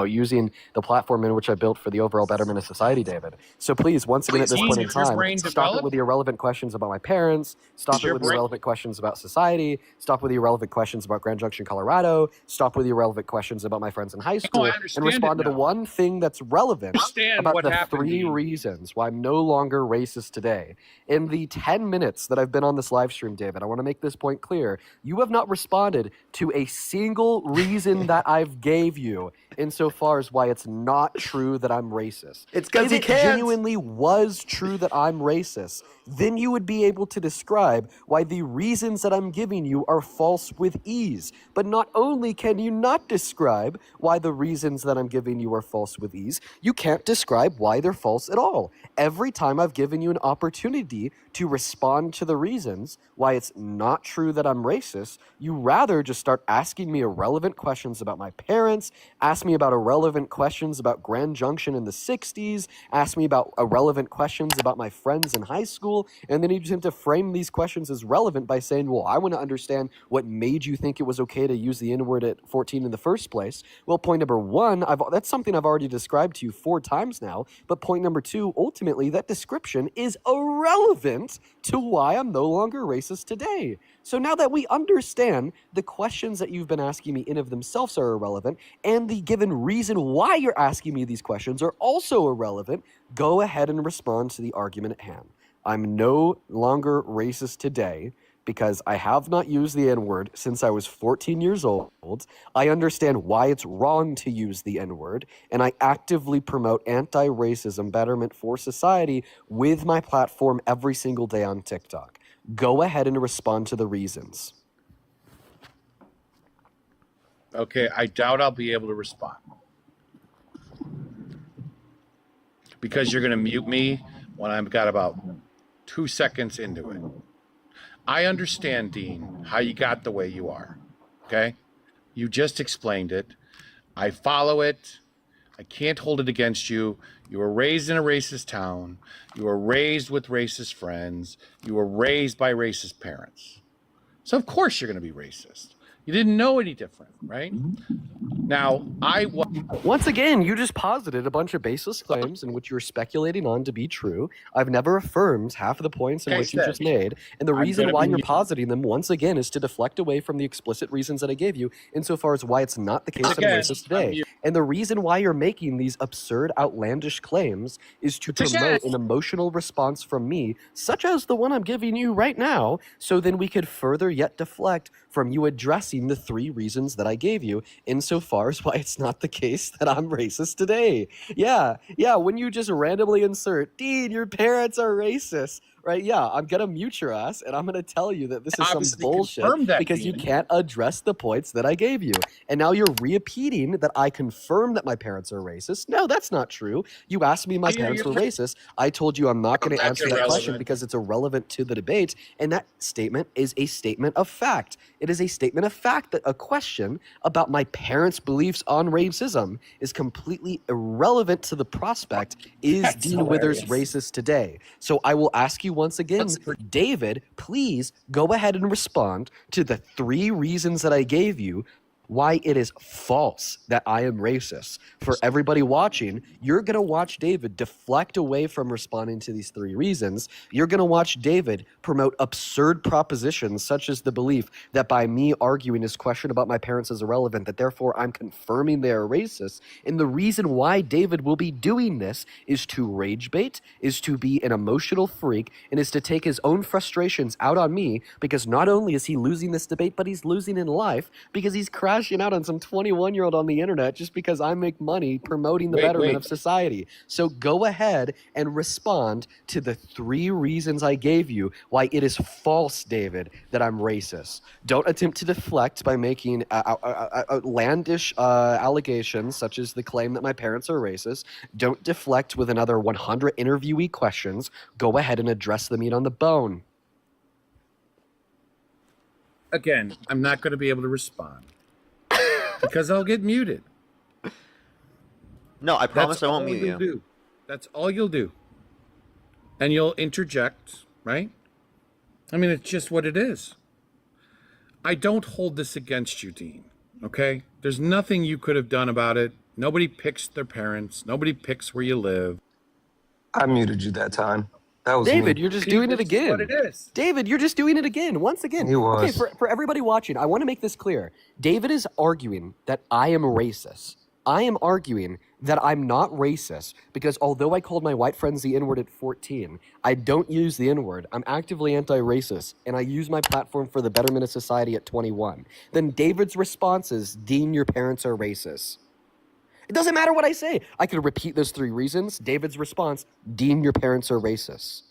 using the platform in which I built for the overall betterment of society, David. So please, once again, at this point in Is your time, brain stop it developed? with the irrelevant questions about my parents. Stop Is it your with the brain? irrelevant questions about society. Stop with the irrelevant questions about Grand Junction, Colorado. Stop with the irrelevant questions about my friends in high school. I And understand respond it to the now. one thing that's relevant Understand about what the happened, 3 Dean. reasons why I'm no longer racist today. In the 10 minutes that I've been on this live stream, David, I want to make this point clear. You have not responded to a single reason that I've gave you insofar as why it's not true that I'm racist. It's because If he it can't. genuinely was true that I'm racist, then you would be able to describe why the reasons that I'm giving you are false with ease. But not only can you not describe why the reasons that I'm giving you are false with ease, you can't describe why they're false at all. Every time I've given you an opportunity to respond to the reasons why it's not true that I'm racist, you rather just start asking me irrelevant questions about my parents, ask me about irrelevant questions about Grand Junction in the 60s, ask me about irrelevant questions about my friends in high school, and then you just have to frame these questions as relevant by saying, well, I want to understand what made you think it was okay to use the N-word at 14 in the first place. Well, point number one, that's something I've already described to you 4 times now, but point number 2, ultimately, that description is irrelevant to why I'm no longer racist today. So now that we understand the questions that you've been asking me in of themselves are irrelevant, and the given reason why you're asking me these questions are also irrelevant, go ahead and respond to the argument at hand. I'm no longer racist today because I have not used the N-word since I was 14 years old. I understand why it's wrong to use the N-word, and I actively promote anti-racism betterment for society with my platform every single day on TikTok. Go ahead and respond to the reasons. Okay, I doubt I'll be able to respond. Because you're going to mute me when I've got about 2 seconds into it. I understand, Dean, how you got the way you are. Okay? You just explained it. I follow it. I can't hold it against you. You were raised in a racist town. You were raised with racist friends. You were raised by racist parents. So of course you're going to be racist. You didn't know any different, right? Now, Once again, you just posited a bunch of baseless claims in which you're speculating on to be true. I've never affirmed half of the points in which you just made, and the reason why you're positing them, once again, is to deflect away from the explicit reasons that I gave you insofar as why it's not the case that I'm racist today. And the reason why you're making these absurd, outlandish claims is to promote an emotional response from me, such as the one I'm giving you right now, so then we could further yet deflect from you addressing the 3 reasons that I gave you insofar as why it's not the case that I'm racist today. Yeah, when you just randomly insert, Dean, your parents are racist, right? Yeah, I'm going to mute your ass, and I'm going to tell you that this is some bullshit because you can't address the points that I gave you. And now you're repeating that I confirm that my parents are racist. No, that's not true. You asked me if my parents were racist. I told you I'm not going to answer that question because it's irrelevant to the debate, and that statement is a statement of fact. It is a statement of fact that a question about my parents' beliefs on racism is completely irrelevant to the prospect, is Dean Withers racist today? So I will ask you once again, David, please go ahead and respond to the 3 reasons that I gave you why it is false that I am racist. For everybody watching, you're going to watch David deflect away from responding to these 3 reasons. You're going to watch David promote absurd propositions such as the belief that by me arguing his question about my parents is irrelevant, that therefore I'm confirming they are racist. And the reason why David will be doing this is to rage bait, is to be an emotional freak, and is to take his own frustrations out on me, because not only is he losing this debate, but he's losing in life because he's crashing out on some 21-year-old on the internet just because I make money promoting the betterment of society. So go ahead and respond to the 3 reasons I gave you why it is false, David, that I'm racist. Don't attempt to deflect by making outlandish allegations such as the claim that my parents are racist. Don't deflect with another 100 interviewee questions. Go ahead and address the meat on the bone. Again, I'm not going to be able to respond because I'll get muted. No, I promise I won't mute you. That's all you'll do. And you'll interject, right? I mean, it's just what it is. I don't hold this against you, Dean. Okay? There's nothing you could have done about it. Nobody picks their parents. Nobody picks where you live. I muted you that time. That was David, me. you're just doing it This is again. what it is. David, you're just doing it again. Once again. He was. Okay, for everybody watching, I want to make this clear. David is arguing that I am racist. I am arguing that I'm not racist because although I called my white friends the N-word at 14, I don't use the N-word. I'm actively anti-racist, and I use my platform for the betterment of society at 21. Then David's response is, Dean, your parents are racist. It doesn't matter what I say. I could repeat those 3 reasons. David's response, Dean, your parents are racist.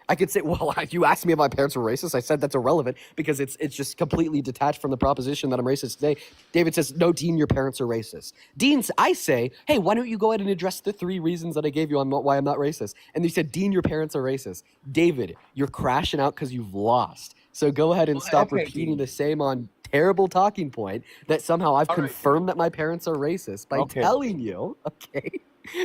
I could say, well, you asked me if my parents were racist. I said that's irrelevant because it's just completely detached from the proposition that I'm racist today. David says, no, Dean, your parents are racist. Dean, I say, hey, why don't you go ahead and address the 3 reasons that I gave you on why I'm not racist? And they said, Dean, your parents are racist. David, you're crashing out because you've lost. So go ahead and stop repeating the same on terrible talking point that somehow I've confirmed that my parents are racist by telling you,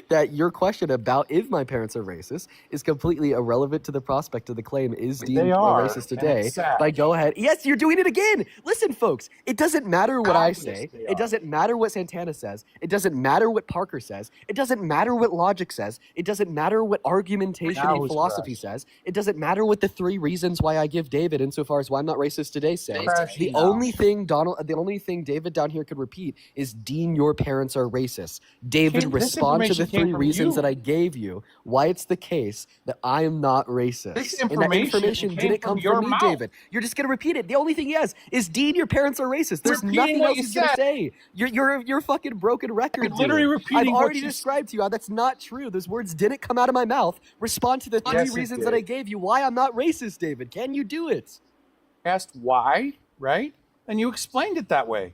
that your question about if my parents are racist is completely irrelevant to the prospect of the claim is Dean a racist today. By go ahead. Yes, you're doing it again. Listen, folks, it doesn't matter what I say. It doesn't matter what Santana says. It doesn't matter what Parker says. It doesn't matter what logic says. It doesn't matter what argumentation and philosophy says. It doesn't matter what the 3 reasons why I give David insofar as why I'm not racist today say. The only thing David down here could repeat is Dean, your parents are racist. David, respond to the 3 reasons that I gave you why it's the case that I am not racist. And that information didn't come from me, David. You're just gonna repeat it. The only thing he has is Dean, your parents are racist. There's nothing else he's gonna say. You're fucking broken record. Literally repeating. I've already described to you how that's not true. Those words didn't come out of my mouth. Respond to the 3 reasons that I gave you why I'm not racist, David. Can you do it? Asked why, right? And you explained it that way.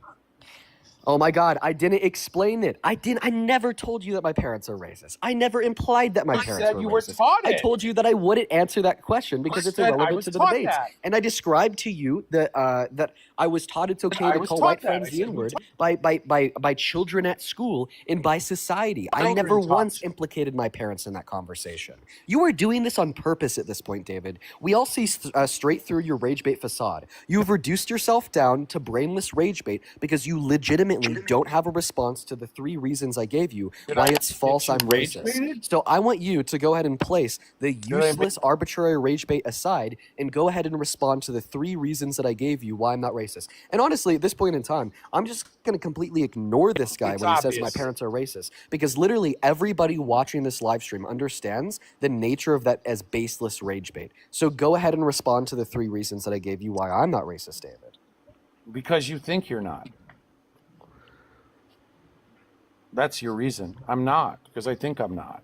Oh my God, I didn't explain it. I never told you that my parents are racist. I never implied that my parents were racist. You were taught it. I told you that I wouldn't answer that question because it's irrelevant to the debate. And I described to you that that I was taught it's okay to call white friends the N-word by children at school and by society. I never once implicated my parents in that conversation. You are doing this on purpose at this point, David. We all see straight through your rage bait facade. You have reduced yourself down to brainless rage bait because you legitimately don't have a response to the 3 reasons I gave you why it's false I'm racist. So I want you to go ahead and place the useless arbitrary rage bait aside and go ahead and respond to the 3 reasons that I gave you why I'm not racist. And honestly, at this point in time, I'm just going to completely ignore this guy when he says my parents are racist because literally everybody watching this live stream understands the nature of that as baseless rage bait. So go ahead and respond to the 3 reasons that I gave you why I'm not racist, David. Because you think you're not. That's your reason. I'm not, because I think I'm not.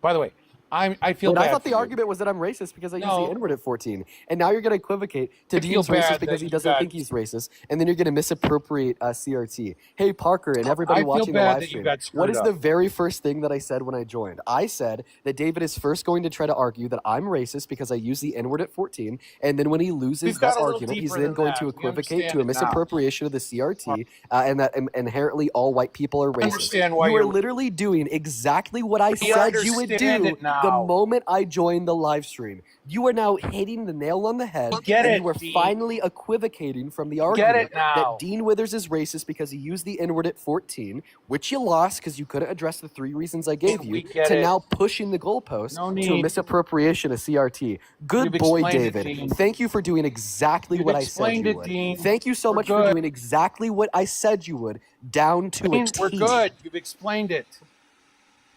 By the way, I feel bad. I thought the for you. argument was that I'm racist because I used the N-word at 14. And now you're going to equivocate to Dean's racist because he doesn't think he's racist. And then you're going to misappropriate CRT. Hey, Parker, and everybody watching the live stream, what is the very first thing that I said when I joined? I said that David is first going to try to argue that I'm racist because I used the N-word at 14. And then when he loses that argument, he's then going to equivocate to a misappropriation of the CRT and that inherently all white people are racist. You are literally doing exactly what I said you would do the moment I joined the live stream. You are now hitting the nail on the head. You are finally equivocating from the argument that Dean Withers is racist because he used the N-word at 14, which you lost because you couldn't address the 3 reasons I gave you, to now pushing the goalpost to a misappropriation of CRT. Good boy, David. Thank you for doing exactly what I said you would. Thank you so much for doing exactly what I said you would, down to a T. We're good. You've explained it.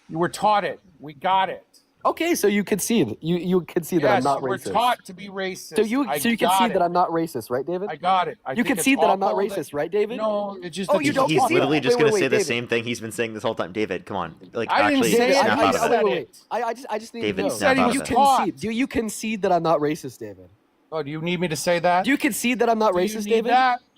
You were taught it. We got it. Okay, so you concede. You concede that I'm not racist. We're taught to be racist. So you concede that I'm not racist, right, David? I got it. You concede that I'm not racist, right, David? No, it's just. Oh, you don't. He's literally just going to say the David. same thing he's been saying this whole time. David, come on. Like, I didn't actually, say it. snap out of it. I just need David, to know. snap out of it. Concede. Do you concede that I'm not racist, David? Oh, do you need me to say that? Do you concede that I'm not racist, David?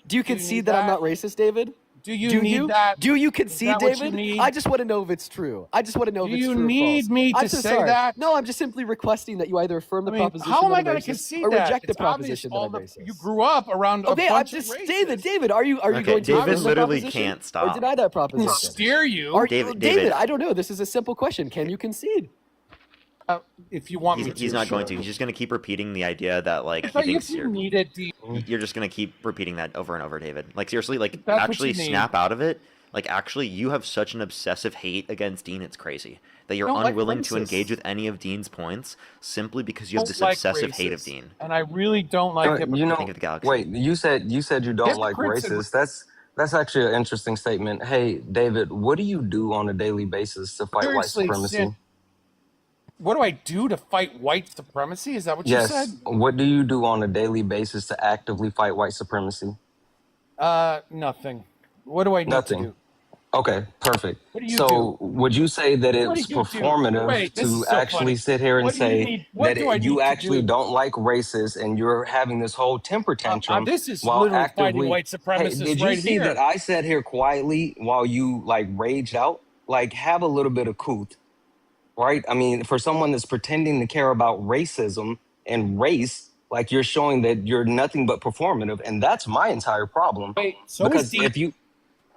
Do you concede that I'm not racist, David? Do you need that? Do you concede, David? Need? I just want to know if it's true. I just want to know if it's true. Do you need me to say that? No, I'm just simply requesting that you either affirm the proposition how am I going to concede or that? reject the proposition that I'm racist. You grew up around a bunch of racists. David, are you going to David affirm literally the proposition can't stop. or deny that proposition? Steer you. David, I don't know. This is a simple question. Can you concede? If you want me to, He's not going to. sure. He's just going to keep repeating the idea that like he But thinks if you need it, you're just going to keep repeating that over and over, David. Like seriously, like that's what actually you need. snap out of it. Like actually, you have such an obsessive hate against Dean. It's crazy that you're I don't like unwilling to racists. engage with any of Dean's points simply because you have this don't like obsessive hate of racists. Dean. And I really don't like hypocrites. You know, King of the Galaxy. wait. You said you don't like Hypocrites and- racists. That's actually an interesting statement. Hey, David, what do you do on a daily basis to fight white Seriously, supremacy? Sid, what do I do to fight white supremacy? Is that what you Yes. said? What do you do on a daily basis to actively fight white supremacy? Nothing. What do I need Nothing. to do? Okay, perfect. What do you So would you say that What do it's you do? performative Wait, this to is so actually funny. sit here and What do you say need- what that do I need you to actually do? don't like racists and you're having this whole temper tantrum This is while literally actively fighting white supremacists Hey, did you right see here. that I sat here quietly while you like raged out? Like have a little bit of couth, right? I mean, for someone that's pretending to care about racism and race, like you're showing that you're nothing but performative, and that's my entire problem. Wait, so Because is Dean. if you,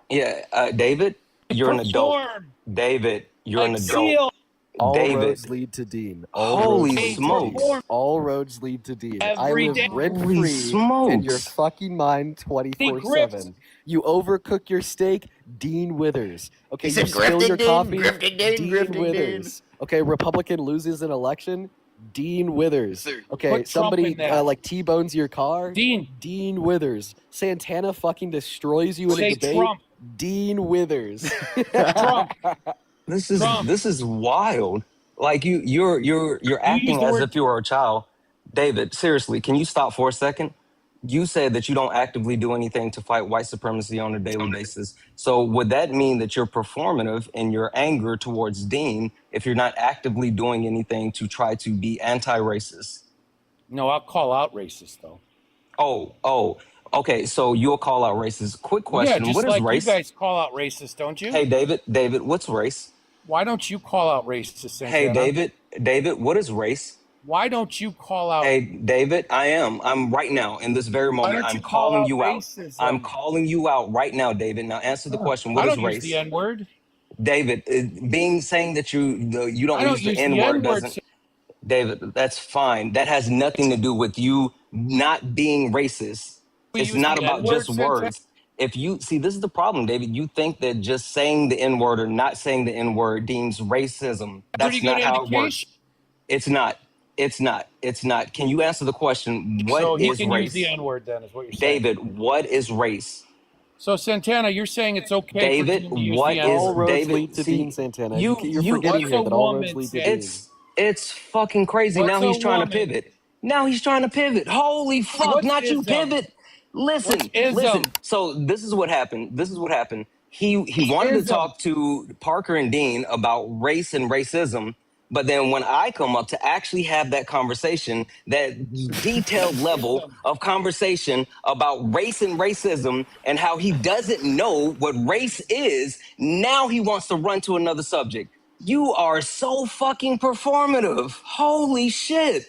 David, you're an adult. Perform David, you're an like adult. Seal. All David. roads lead to Dean. All Holy roads lead to smokes. Dean. All roads lead to Dean. I Every live day. rent Holy free in your smokes. fucking mind 24/7. You overcook your steak, Dean withers. Okay, He you said spill your grifting Dean, coffee, grifting Dean, grifting Dean. withers. Okay, Republican loses an election, Dean withers. Okay, Put Trump somebody in there. like T-bones your car, Dean, withers. Santana fucking destroys you in say a debate, Trump. Dean withers. Trump. This is Trump. this is wild. Like you're acting the as word- if you were a child. David, seriously, can you stop for a second? You said that you don't actively do anything to fight white supremacy on a daily basis. So would that mean that you're performative in your anger towards Dean if you're not actively doing anything to try to be anti-racist? No, I'll call out racist though. Oh, okay. So you'll call out racist. Quick question: Yeah, just what is like race? you guys call out racist, don't you? Hey, David, what's race? Why don't you call out racist, Santana? Hey, David, what is race? Why don't you call out? Hey, David, I'm right now in this very moment. don't I'm you call calling out you out. racism? I'm calling you out right now, David. Now answer the question. I What is don't use race? the N word. David, saying that you I don't don't use the use N the word N word. doesn't. David, that's fine. That has nothing to do with you not being racist. We It's use not the about N-word, just Santana. words. If you see, this is the problem, David. You think that just saying the N word or not saying the N word deems racism. That's Pretty not good how it works. education. It's not. It's not. It's not. Can you answer the question? So What he is can race? use the N word then, is what you're saying. David, what is race? So Santana, you're saying it's okay David, for Dean to use what the is- N All word. roads David, lead to see, Dean, Santana. you- You're you- forgetting What's here a that all woman roads lead to say? Dean. It's fucking crazy. What's Now he's a trying woman? to pivot. Now he's trying to pivot. Holy fuck! What's Not you ism? pivot. Listen, What's ism? listen. So this is what happened. He wanted to Ism. talk to Parker and Dean about race and racism. But then when I come up to actually have that conversation, that detailed level of conversation about race and racism and how he doesn't know what race is, now he wants to run to another subject. You are so fucking performative. Holy shit.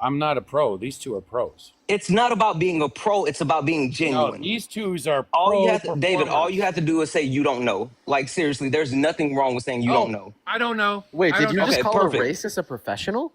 I'm not a pro. These two are pros. It's not about being a pro, it's about being No, genuine. these twos are All pro you have to, David, all performers. you have to do is say you don't know. Like seriously, there's nothing wrong with saying you don't know. I don't know. Wait, I did don't you know. just Okay, call perfect. a racist a professional?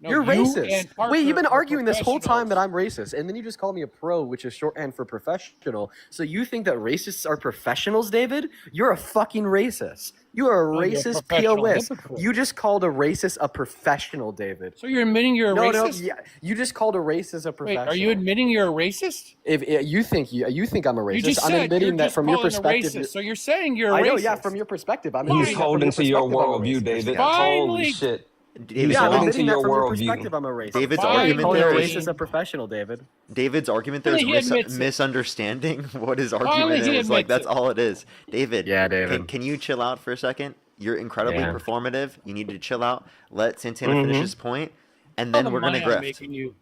No, You're you racist. and Parker Wait, you've been are arguing this whole time that professionals. I'm racist, and then you just call me a pro, which is shorthand for professional. So you think that racists are professionals, David? You're a fucking racist. You are a No, you're a racist professional POS. hypocrite. You just called a racist a professional, David. So you're admitting you're a No, racist? yeah, you just called a racist a Wait, professional. are you admitting you're a racist? If you think I'm a racist, You just I'm said admitting you're that just from your calling a perspective. racist. So you're saying you're a I know, racist. yeah, from your perspective, I'm He's admitting that from holding your to your perspective, I'm a worldview, racist. David. Finally. Holy shit. David's Yeah, I'm holding argument, to admitting that your from your worldview. perspective, I'm a racist. David's Fine. argument Calling a there racist is a professional, David. David's argument there is Finally, he admits it. misunderstanding what his Finally, argument he is. Like admits that's it. all it is. David. Yeah, David. Can you chill out for a second? You're incredibly Yeah. performative. You need to chill out. Let Santana Mm-hmm. finish his point, and All then the we're gonna money I'm grift. making you.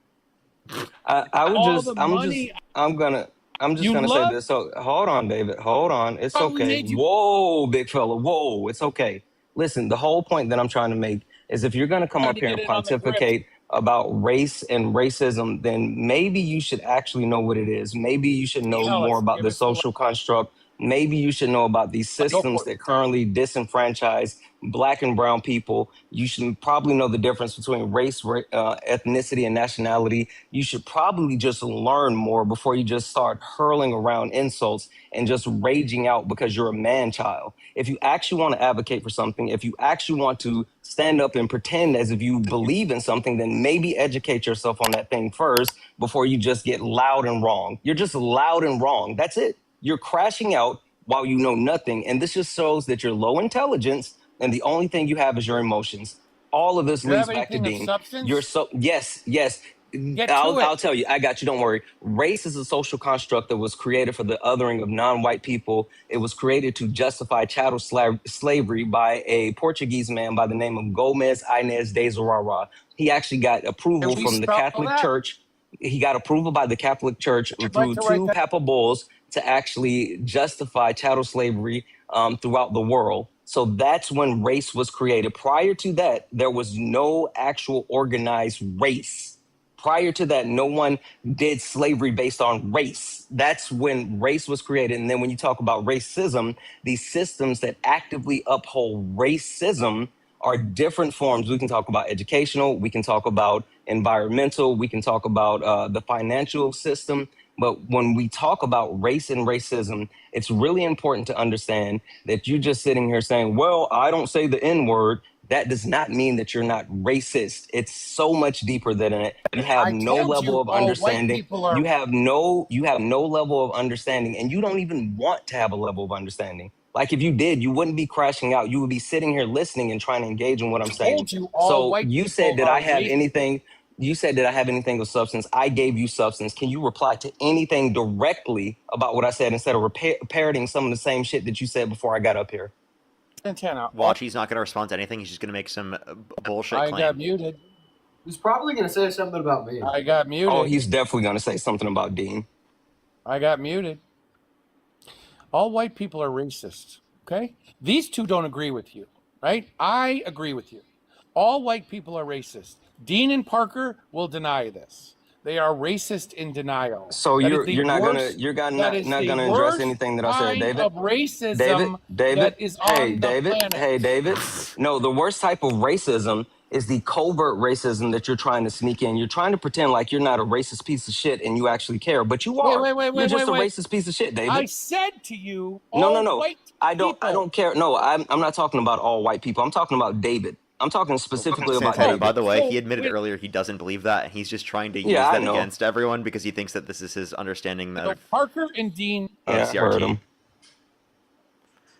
I would All just the I'm money- just You gonna love- say this. So hold on, David. Hold on. It's Oh, we okay. made you- Whoa, big fella. Whoa, it's okay. Listen, the whole point that I'm trying to make is if you're gonna come Trying up to here get and in on the grift. pontificate about race and racism, then maybe you should actually know what it is. Maybe you should know Tell us. more about Give the us the- social construct maybe you should know about these Go systems for it. that currently disenfranchise Black and brown people. You should probably know the difference between race, ethnicity, and nationality. You should probably just learn more before you just start hurling around insults and just raging out because you're a man child. If you actually want to advocate for something, if you actually want to stand up and pretend as if you believe in something, then maybe educate yourself on that thing first before you just get loud and wrong. You're just loud and wrong. That's it. You're crashing out while you know nothing. And this just shows that you're low intelligence and the only thing you have is your emotions. All of this Do you leads have back to anything of Dean. substance? You're so, yes, yes. Get to I'll it. tell you, I got you. Don't worry. Race is a social construct that was created for the othering of non-white people. It was created to justify chattel slavery by a Portuguese man by the name of Gomez Inez de Zurara. He actually got approval Can we from the spell Catholic that? Church. He got approval by the Catholic Church I'd through like to write two that. papal bulls to actually justify chattel slavery throughout the world. So that's when race was created. Prior to that, there was no actual organized race. Prior to that, no one did slavery based on race. That's when race was created. And then when you talk about racism, these systems that actively uphold racism are different forms. We can talk about educational, we can talk about environmental, we can talk about the financial system. But when we talk about race and racism, it's really important to understand that you're just sitting here saying, well, I don't say the N word. That does not mean that you're not racist. It's so much deeper than it. You have I no told level you of all white understanding. people are. You have no level of understanding, and you don't even want to have a level of understanding. Like if you did, you wouldn't be crashing out. You would be sitting here listening and trying to engage in what I'm saying. Told you all So white you said people that I are have racist. anything. You said that I have anything of substance. I gave you substance. Can you reply to anything directly about what I said instead of parroting some of the same shit that you said before I got up here? Santana. Watch, he's not going to respond to anything. He's just going to make some bullshit I claim. got muted. He's probably going to say something about me. I got muted. Oh, he's definitely going to say something about Dean. I got muted. All white people are racist. Okay? These two don't agree with you, right? I agree with you. All white people are racist. Dean and Parker will deny this. They are racist in denial. So That is you're the you're not gonna worst- you're not that is not the gonna address worst anything that I said, kind David. of racism David, that is on hey, the David, planet. hey, David. No, the worst type of racism is the covert racism that you're trying to sneak in. You're trying to pretend like you're not a racist piece of shit and you actually care, but you are. You're just a racist piece of shit, David. I said to you, No, all no. white I don't people. care. No, I'm not talking about all white people. I'm talking about David. I'm talking specifically about Santana, David. by the way, So, he admitted wait. earlier he doesn't believe that, and he's just trying to use Yeah, I that know. against everyone because he thinks that this is his understanding So of Parker and Dean. Yeah, I heard CRT. him.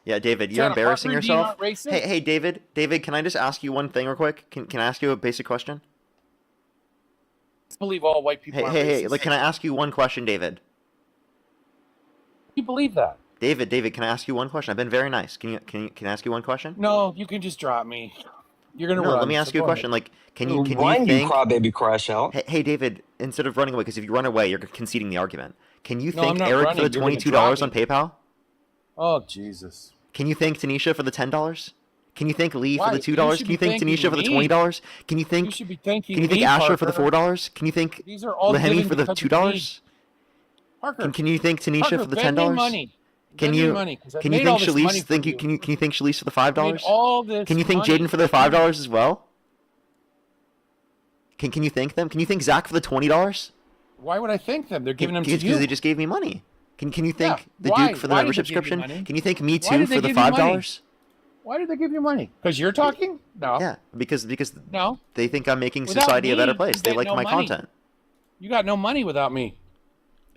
Yeah, David, you're Santana, embarrassing Parker and Dean yourself. aren't racist? Hey, David. David, can I just ask you one thing real quick? Can I ask you a basic question? I believe all white people are Hey, racist. like, can I ask you one question, David? You believe that? David, can I ask you one question? I've been very nice. Can I ask you one question? No, you can just drop me. You're gonna No, run. let me ask so you a go question. ahead. Like, can you Why you think? crybaby crash out? Hey, David, instead of running away, because if you run away, you're conceding the argument. Can you No, I'm thank not Eric running. for the You're gonna $22 drop on PayPal? Oh Jesus! Can you thank Tanisha for the $10? Can you thank Lee Why? for the You $2? should Can you be thank thanking Tanisha for the me. $20? Can you You thank should be thanking Can you thank me, Asher for the Parker. $4? Can you thank These are all Lehemi given for the because of me. $2? Parker, Can you thank Tanisha Parker, for the bet me $10? money. Can Bet me you money, 'cause I can you made all thank this money Shalise? for Thank you. you. Can you thank Shalise for the I made $5? all this. Can you thank money Jaden for the for you. $5 as well? Can you thank them? Can you thank Zach for the $20? Why would I thank them? They're giving them to Because you. they just gave me money. Can you thank Yeah, the why? Duke for the Why did membership they give you subscription? money? Can you thank me Why too did they for the give you money? $5? Why did they give you money? Because you're talking? No. Yeah, because No. they think I'm making Without society a better me, place. you They get like no my money. content. You got no money without me.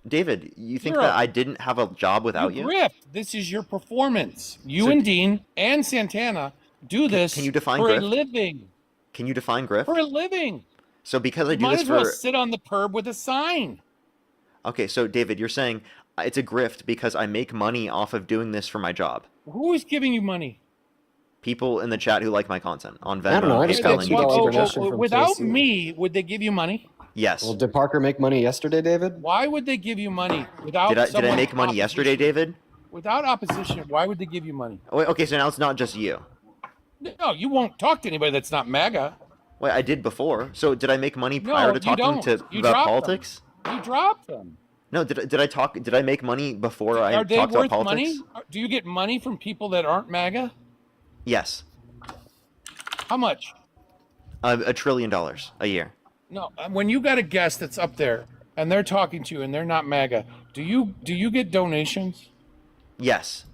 David, you think You're that a- I didn't have a job without you? Grift. This is your performance. You So- and Dean and Santana do this can you define for a grift? living. Can you define grift? For a living. So because I You do might this as well for sit on the curb with a sign. Okay, so David, you're saying it's a grift because I make money off of doing this for my job. Who is giving you money? People in the chat who like my content on Venmo, I don't know, I just PayPal, got and $2 YouTube. donation from without Casey. me, would they give you money? Yes. Well, did Parker make money yesterday, David? Why would they give you money without? Did I someone make money yesterday, opposition? David? Without opposition, why would they give you money? Wait, okay, so now it's not just you. No, you won't talk to anybody that's not MAGA. Wait, I did before. So did I make money No, prior to you talking don't. to You about dropped politics? You dropped them. No, did I make money before I Are they talked about worth politics? money? Do you get money from people that aren't MAGA? Yes. How much? $1 trillion a year. No, when you got a guest that's up there and they're talking to you and they're not MAGA, do you get donations Yes.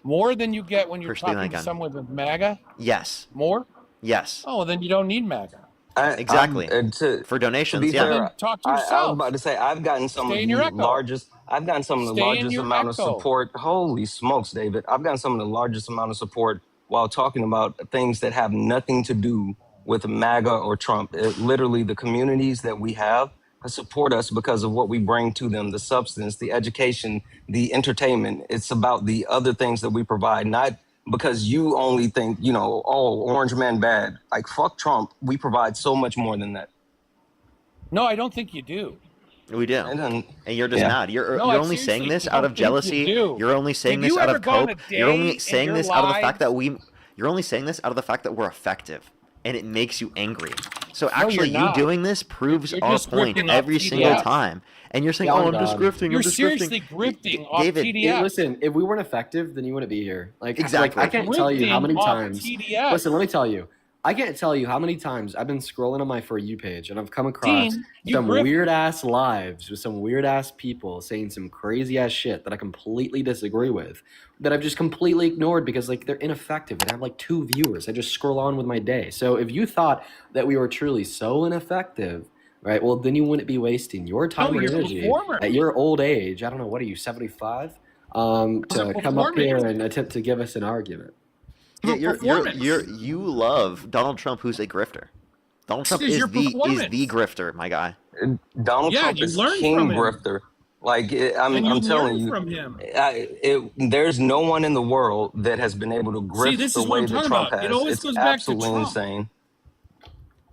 more than you get when you're For stealing talking a to gun. someone with MAGA? Yes. More? Yes. Oh, well, then you don't need MAGA. Exactly. To For be donations, Well, yeah. then fair, talk to I was yourself. about to say I've gotten some of Stay in your the echo. largest. I've gotten some of the Stay in largest your amount of echo. support. Holy smokes, David! I've gotten some of the largest amount of support while talking about things that have nothing to do with MAGA or Trump. Literally, the communities that we have support us because of what we bring to them: the substance, the education, the entertainment. It's about the other things that we provide, not because you only think, oh, orange man bad. Like, fuck Trump. We provide so much more than that. No, I don't think you do. We do. And then, And you're just yeah. mad. You're No, I only saying seriously this don't out of think you jealousy. do. You're only saying Have this you out ever of gone cope. a You're day only in saying your this out of the fact that lives? you're only saying this out of the fact that we're effective. And it makes you angry. So No, actually you're you not. doing this proves You're our just point grifting off every single TDF. time. And you're saying, Yeah, "Oh, I'm I'm just done. grifting. You're I'm just seriously grifting." grifting off David, TDF. Listen, if we weren't effective, then you wouldn't be here. Like Exactly. I can't tell you how Grifting many off times. TDF. Listen, let me tell you. I can't tell you how many times I've been scrolling on my For You page and I've come across Dean, you some grift. weird ass lives with some weird ass people saying some crazy ass shit that I completely disagree with, that I've just completely ignored because like they're ineffective and I have like 2 viewers. I just scroll on with my day. So if you thought that we were truly so ineffective, right? Well, then you wouldn't be wasting your time and you're energy performers. at your old age. I don't know, what are you, 75? Those are To come up here performance. and attempt to give us an argument. yeah, Performance. you love Donald Trump, who's a grifter. Donald Trump This is is your the performance. grifter, my guy. Donald Yeah, Trump you is learn king from him. grifter. Like, And you I'm telling learn you, from him. there's no one in the world that has been able to grift See, this the is what way I'm that talking Trump about. It has. always It's goes back to absolutely Trump. insane.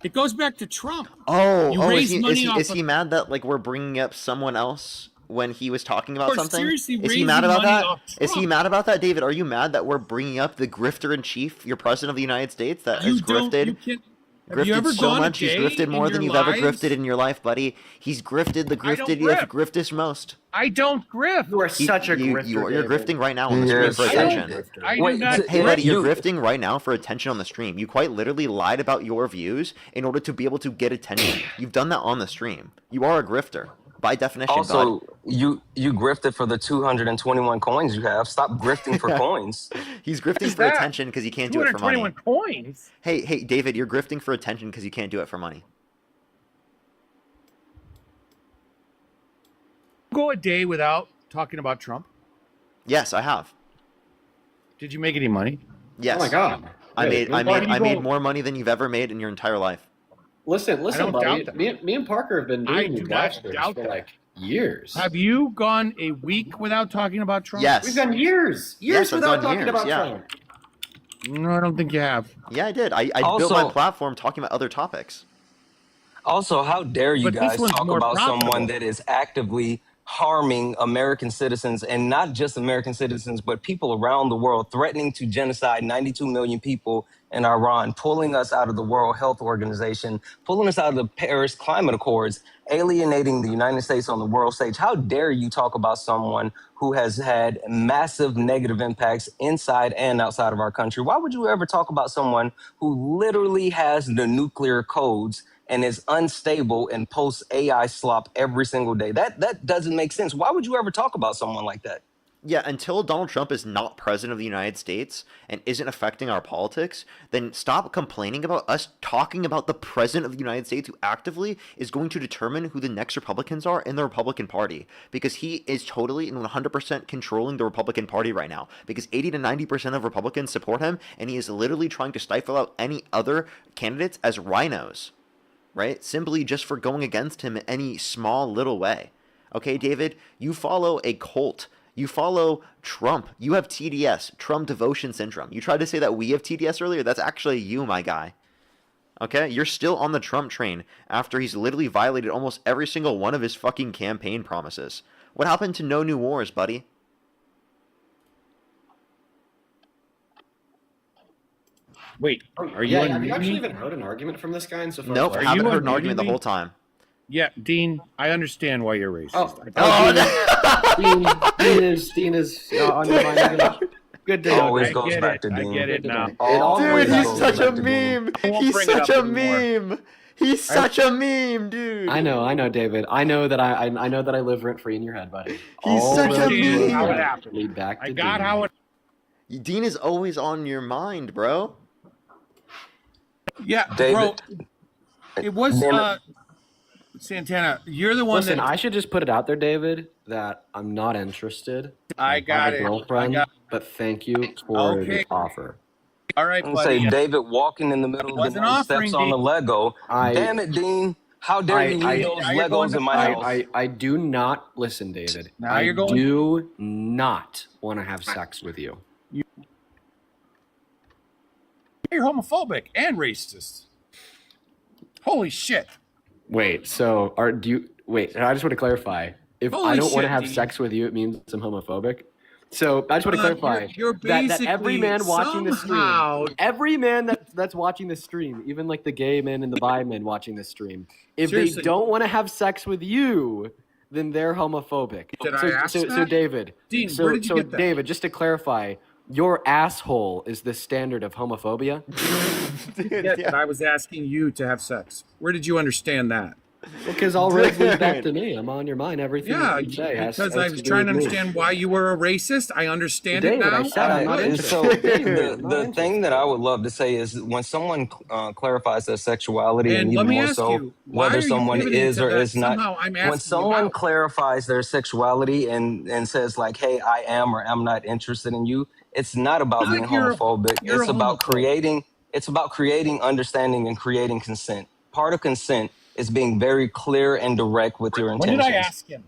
It goes back to Trump. Oh, You is raise he money is he off is of- he mad that like we're bringing up someone else when he was talking about Or something? seriously Is he mad raising about money that? off Is he Trump. mad about that, David? Are you mad that we're bringing up the grifter in chief, your president of the United States, that You has don't. grifted? You can't. Have you Grifted ever so gone much. a He's day grifted more in than your you've ever lives? grifted in your life, buddy. He's grifted the I don't grifted you have grift. grifted most. I don't grift. You are such a You, grifter. you're David. grifting right now on the stream for Yes. attention. I do Wait, not t- Hey, grift. buddy, you're you- grifting right now for attention on the stream. You quite literally lied about your views in order to be able to get attention. You've done that on the stream. You are a grifter by definition, Also, bud. you grifted for the 221 coins you have. Stop grifting for coins. He's grifting is for that? attention because he can't do it for 221 money. coins. Hey, David, you're grifting for attention because you can't do it for money. Go a day without talking about Trump. Yes, I have. Did you make any money? Yes. Oh my God. I Wait, made more money than you've ever made in your entire life. Listen, don't buddy. doubt that. Me and Parker have been I doing do these not live streams doubt for that. like years. Have you gone a week without talking about Trump? Yes. We've gone years Yes, I've without gone talking years, about yeah. Trump. No, I don't think you have. Yeah, I did. I built Also- my platform talking about other topics. Also, how dare you But this guys one's talk more about someone profitable. that is actively harming American citizens, and not just American citizens, but people around the world, threatening to genocide 92 million people in Iran, pulling us out of the World Health Organization, pulling us out of the Paris Climate Accords, alienating the United States on the world stage. How dare you talk about someone who has had massive negative impacts inside and outside of our country? Why would you ever talk about someone who literally has the nuclear codes and is unstable and posts AI slop every single day? That doesn't make sense. Why would you ever talk about someone like that? Yeah, until Donald Trump is not president of the United States and isn't affecting our politics, then stop complaining about us talking about the president of the United States who actively is going to determine who the next Republicans are in the Republican Party. Because he is totally and 100% controlling the Republican Party right now. Because 80 to 90% of Republicans support him, and he is literally trying to stifle out any other candidates as rhinos. Right? Simply just for going against him in any small little way. Okay, David, you follow a cult. You follow Trump. You have TDS, Trump devotion syndrome. You tried to say that we have TDS earlier. That's actually you, my guy. Okay? You're still on the Trump train after he's literally violated almost every single one of his fucking campaign promises. What happened to no new wars, buddy? Wait, are you Yeah, have you unmuting actually me? even heard an argument from this guy in so far? Nope, Are haven't you heard an argument the unmuting whole me? time. Yeah, Dean, I understand why you're racist. Dean is undermining it. Good to know. Always Dean. goes back to I Dean. get it Good to now. know. Always Dude, he's goes such a back to Dean. meme. I won't He's bring it such up a anymore. meme. He's such a meme, dude. I know, David. I know that I know that I live rent free in your head, buddy. He's All such a roads meme. How it happened. lead back to I got Dean. how it. Dean is always on your mind, bro. Yeah, David. bro. It was Damn Santana. You're the one Listen, that I should just put it out there, David, that I'm not interested. I got have a it. girlfriend, I got. but thank you for Okay. the offer. All right, I'm gonna say buddy. David walking in the middle of the Wasn't night, offering, steps on the Dean. Lego. Damn it, Dean! How dare you leave those now you're going Legos to in my house? I do not listen, David. Now I you're going- do not want to have sex with you. You're homophobic and racist. Holy shit. Wait, so I just want to clarify. If I Holy don't want to shit, have Dean. sex with you, it means I'm homophobic. So I just want to clarify You're that every basically man watching the somehow- stream, every man that's watching the stream, even like the gay men and the bi men watching the stream, if Seriously. they don't want to have sex with you, then they're homophobic. Did so, I ask so that? David, Dean, so, where did you so get that? David, just to clarify, your asshole is the standard of homophobia. Dude, Yeah, yeah. but I was asking you to have sex. Where did you understand that? Because all roads lead back Dude. to me. I'm on your mind. Everything Yeah, you say has because I has was to do trying to with me. understand why you were a racist. I understand David, it now. I said I'm not Good. interested. So David, the not thing that I would love to say is when someone clarifies their sexuality, And and let even me more ask so you, why whether are you someone pivoting is to or that? is not. Somehow I'm asking When you someone out. clarifies their sexuality and says like, "Hey, I am or am not interested in you," it's not about Like being you're- homophobic. you're It's a about homophobe. creating. It's about creating understanding and creating consent. Part of consent is being very clear and direct with your When intentions. did I ask him?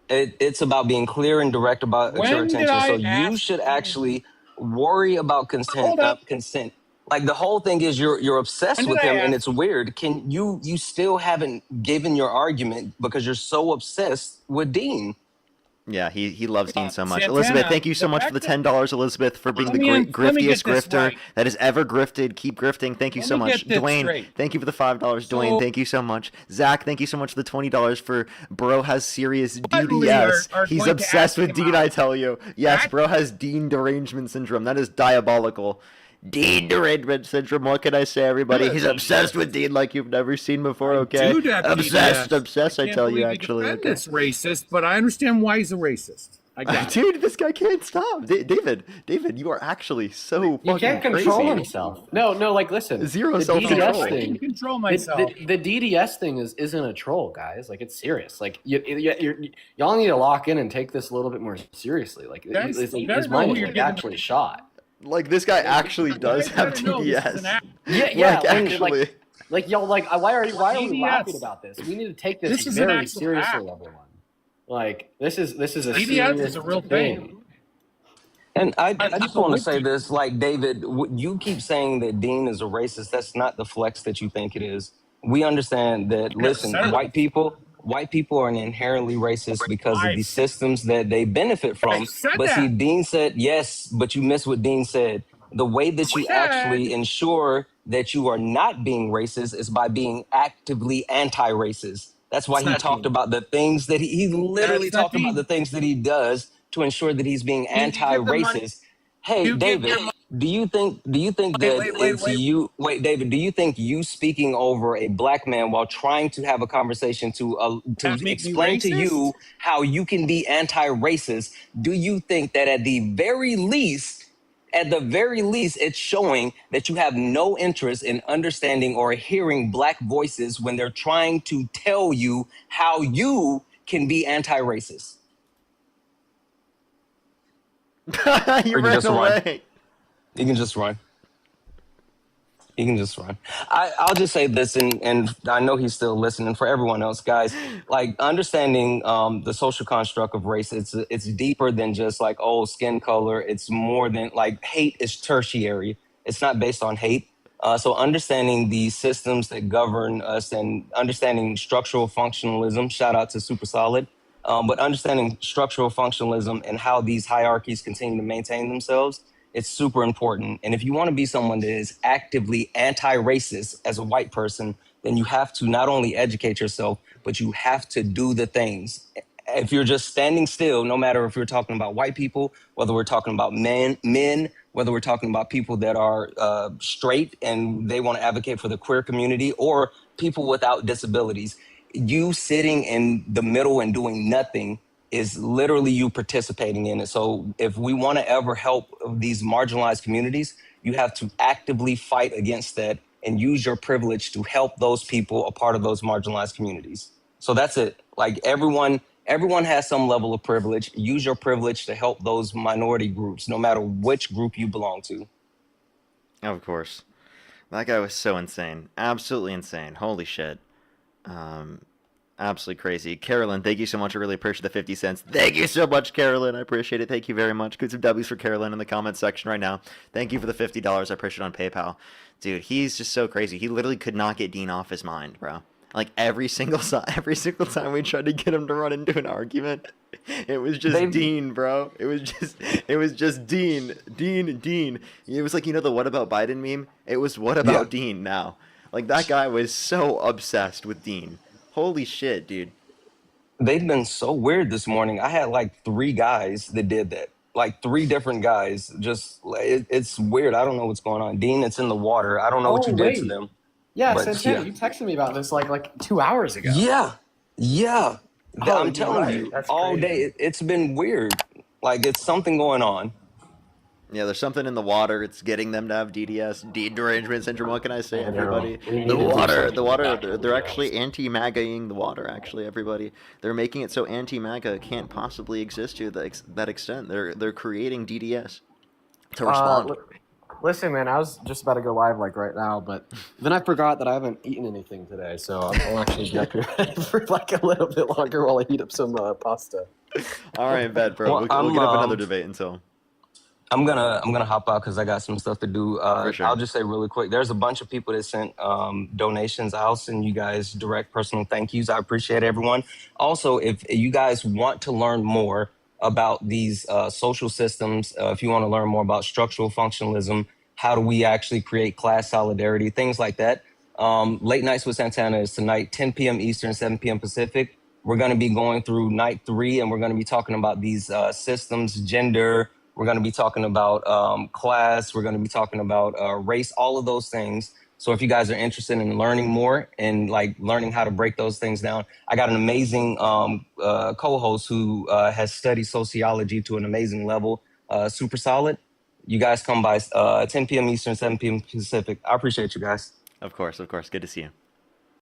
It's about being clear and direct about When your did intention. I So you ask should you? actually worry about Hold up. consent. Like the whole thing is you're obsessed When did with I him, and ask it's weird. Can you still haven't given your argument because you're so obsessed with Dean? Yeah, he loves Dean so much. Santana, Elizabeth, thank you so the much for fact the that- $10, Elizabeth, for being Let the me griftiest get this grifter right. that has ever grifted. Keep grifting. Thank you Let so me much. get this Dwayne, straight. thank you for the $5. Dwayne, So- thank you so much. Zach, thank you so much for the $20 for Bro has serious Suddenly DDS. are He's going to obsessed ask with him Dean, out. I tell you. Yes, That- Bro has Dean derangement syndrome. That is diabolical. Dean derangement syndrome. What can I say, everybody? Good. He's obsessed with Dean like you've never seen before, I okay? do that, Obsessed, DDS. obsessed, I can't tell you, believe actually. defend Okay. this racist, but I understand why he's a racist. I got it. Dude, this guy can't stop. David, you are actually so fucking He can't control crazy. himself. No, like listen. Zero the self-control. DDS I can thing. control myself. The DDS thing isn't a troll, guys. Like it's serious. Like y'all need to lock in and take this a little bit more seriously. Like That's- his you better his know mind who is you're like, getting- actually shot. Like this guy actually does You have better know this is TDS. an act. Yeah, Like and, actually. like y'all like why are we DDS. laughing about this? We need to take this, This is an very actual seriously, act. everyone. Like this is a DDS serious is a real thing. And I just people want to with say you. this, like David, you keep saying that Dean is a racist. That's not the flex that you think it is. We understand that. Listen, said it. white people are inherently racist because of I the said- systems that they benefit I from. said But see, that. Dean said yes, but you missed what Dean said. The way that you Said- actually ensure that you are not being racist is by being actively anti-racist. That's why That's he not talked Dean. about the things that he literally That's not talked about Dean. the things that he does to ensure that he's being you get the money- anti-racist. Hey, you get David, your mo- do you think that it's you? Wait, David, do you think you speaking over a black man while trying to have a conversation to That make me explain to you racist? how you can be anti-racist? Do you think that at the very least, it's showing that you have no interest in understanding or hearing black voices when they're trying to tell you how you can be anti-racist? You Or you ran just run. away. You can just run. You can just run. I'll just say this, and I know he's still listening. For everyone else, guys, like understanding the social construct of race, it's deeper than just like skin color. It's more than like hate is tertiary. It's not based on hate. So understanding the systems that govern us and understanding structural functionalism. Shout out to Super Solid. But understanding structural functionalism and how these hierarchies continue to maintain themselves, it's super important. And if you want to be someone that is actively anti-racist as a white person, then you have to not only educate yourself, but you have to do the things. If you're just standing still, no matter if we're talking about white people, whether we're talking about men, whether we're talking about people that are straight and they want to advocate for the queer community, or people without disabilities, you sitting in the middle and doing nothing is literally you participating in it. So if we want to ever help these marginalized communities, you have to actively fight against that and use your privilege to help those people a part of those marginalized communities. So that's it. Like everyone has some level of privilege. Use your privilege to help those minority groups, no matter which group you belong to. Of course. That guy was so insane. Absolutely insane. Holy shit. Absolutely crazy. Carolyn, thank you so much. I really appreciate the 50 cents. Thank you so much, Carolyn. I appreciate it. Thank you very much. Good some W's for Carolyn in the comment section right now. Thank you for the $50. I appreciate it on PayPal. Dude, he's just so crazy. He literally could not get Dean off his mind, bro. Like every single time we tried to get him to run into an argument, it was just Dean, bro. It was just Dean. It was like, you know, the what about Biden meme? It was what about Dean now. Like that guy was so obsessed with Dean. Holy shit, dude. They've been so weird this morning. I had like 3 guys that did that. Like 3 different guys. Just it's weird. I don't know what's going on. Dean, it's in the water. I don't know what you did to them. Yeah, But Santana, yeah. you texted me about this like 2 hours ago. Yeah. Oh, I'm you're telling right. you, That's all crazy. day it's been weird. Like it's something going on. Yeah, there's something in the water. It's getting them to have DDS, deed derangement syndrome. What can I say, I know. everybody? We need The to do water, something about they're actually anti-MAGA-ing the water, actually, everybody. They're making it so anti-MAGA can't possibly exist to that extent. They're creating DDS to respond. Listen, man, I was just about to go live like right now, but then I forgot that I haven't eaten anything today, so I'll actually be up here for like a little bit longer while I heat up some pasta. All right, bet, bro. Well, We'll get up another debate until. I'm gonna hop out because I got some stuff to do. For sure. I'll just say really quick. There's a bunch of people that sent donations. I'll send you guys direct personal thank yous. I appreciate everyone. Also, if you guys want to learn more about these social systems, if you want to learn more about structural functionalism, how do we actually create class solidarity, things like that. Late Nights with Santana is tonight, 10 p.m. Eastern, 7 p.m. Pacific. We're going to be going through night 3, and we're going to be talking about these systems, gender. We're going to be talking about class. We're going to be talking about race, all of those things. So if you guys are interested in learning more and like learning how to break those things down, I got an amazing co-host who has studied sociology to an amazing level, super solid. You guys come by 10 p.m. Eastern, 7 p.m. Pacific. I appreciate you guys. Of course. Good to see you.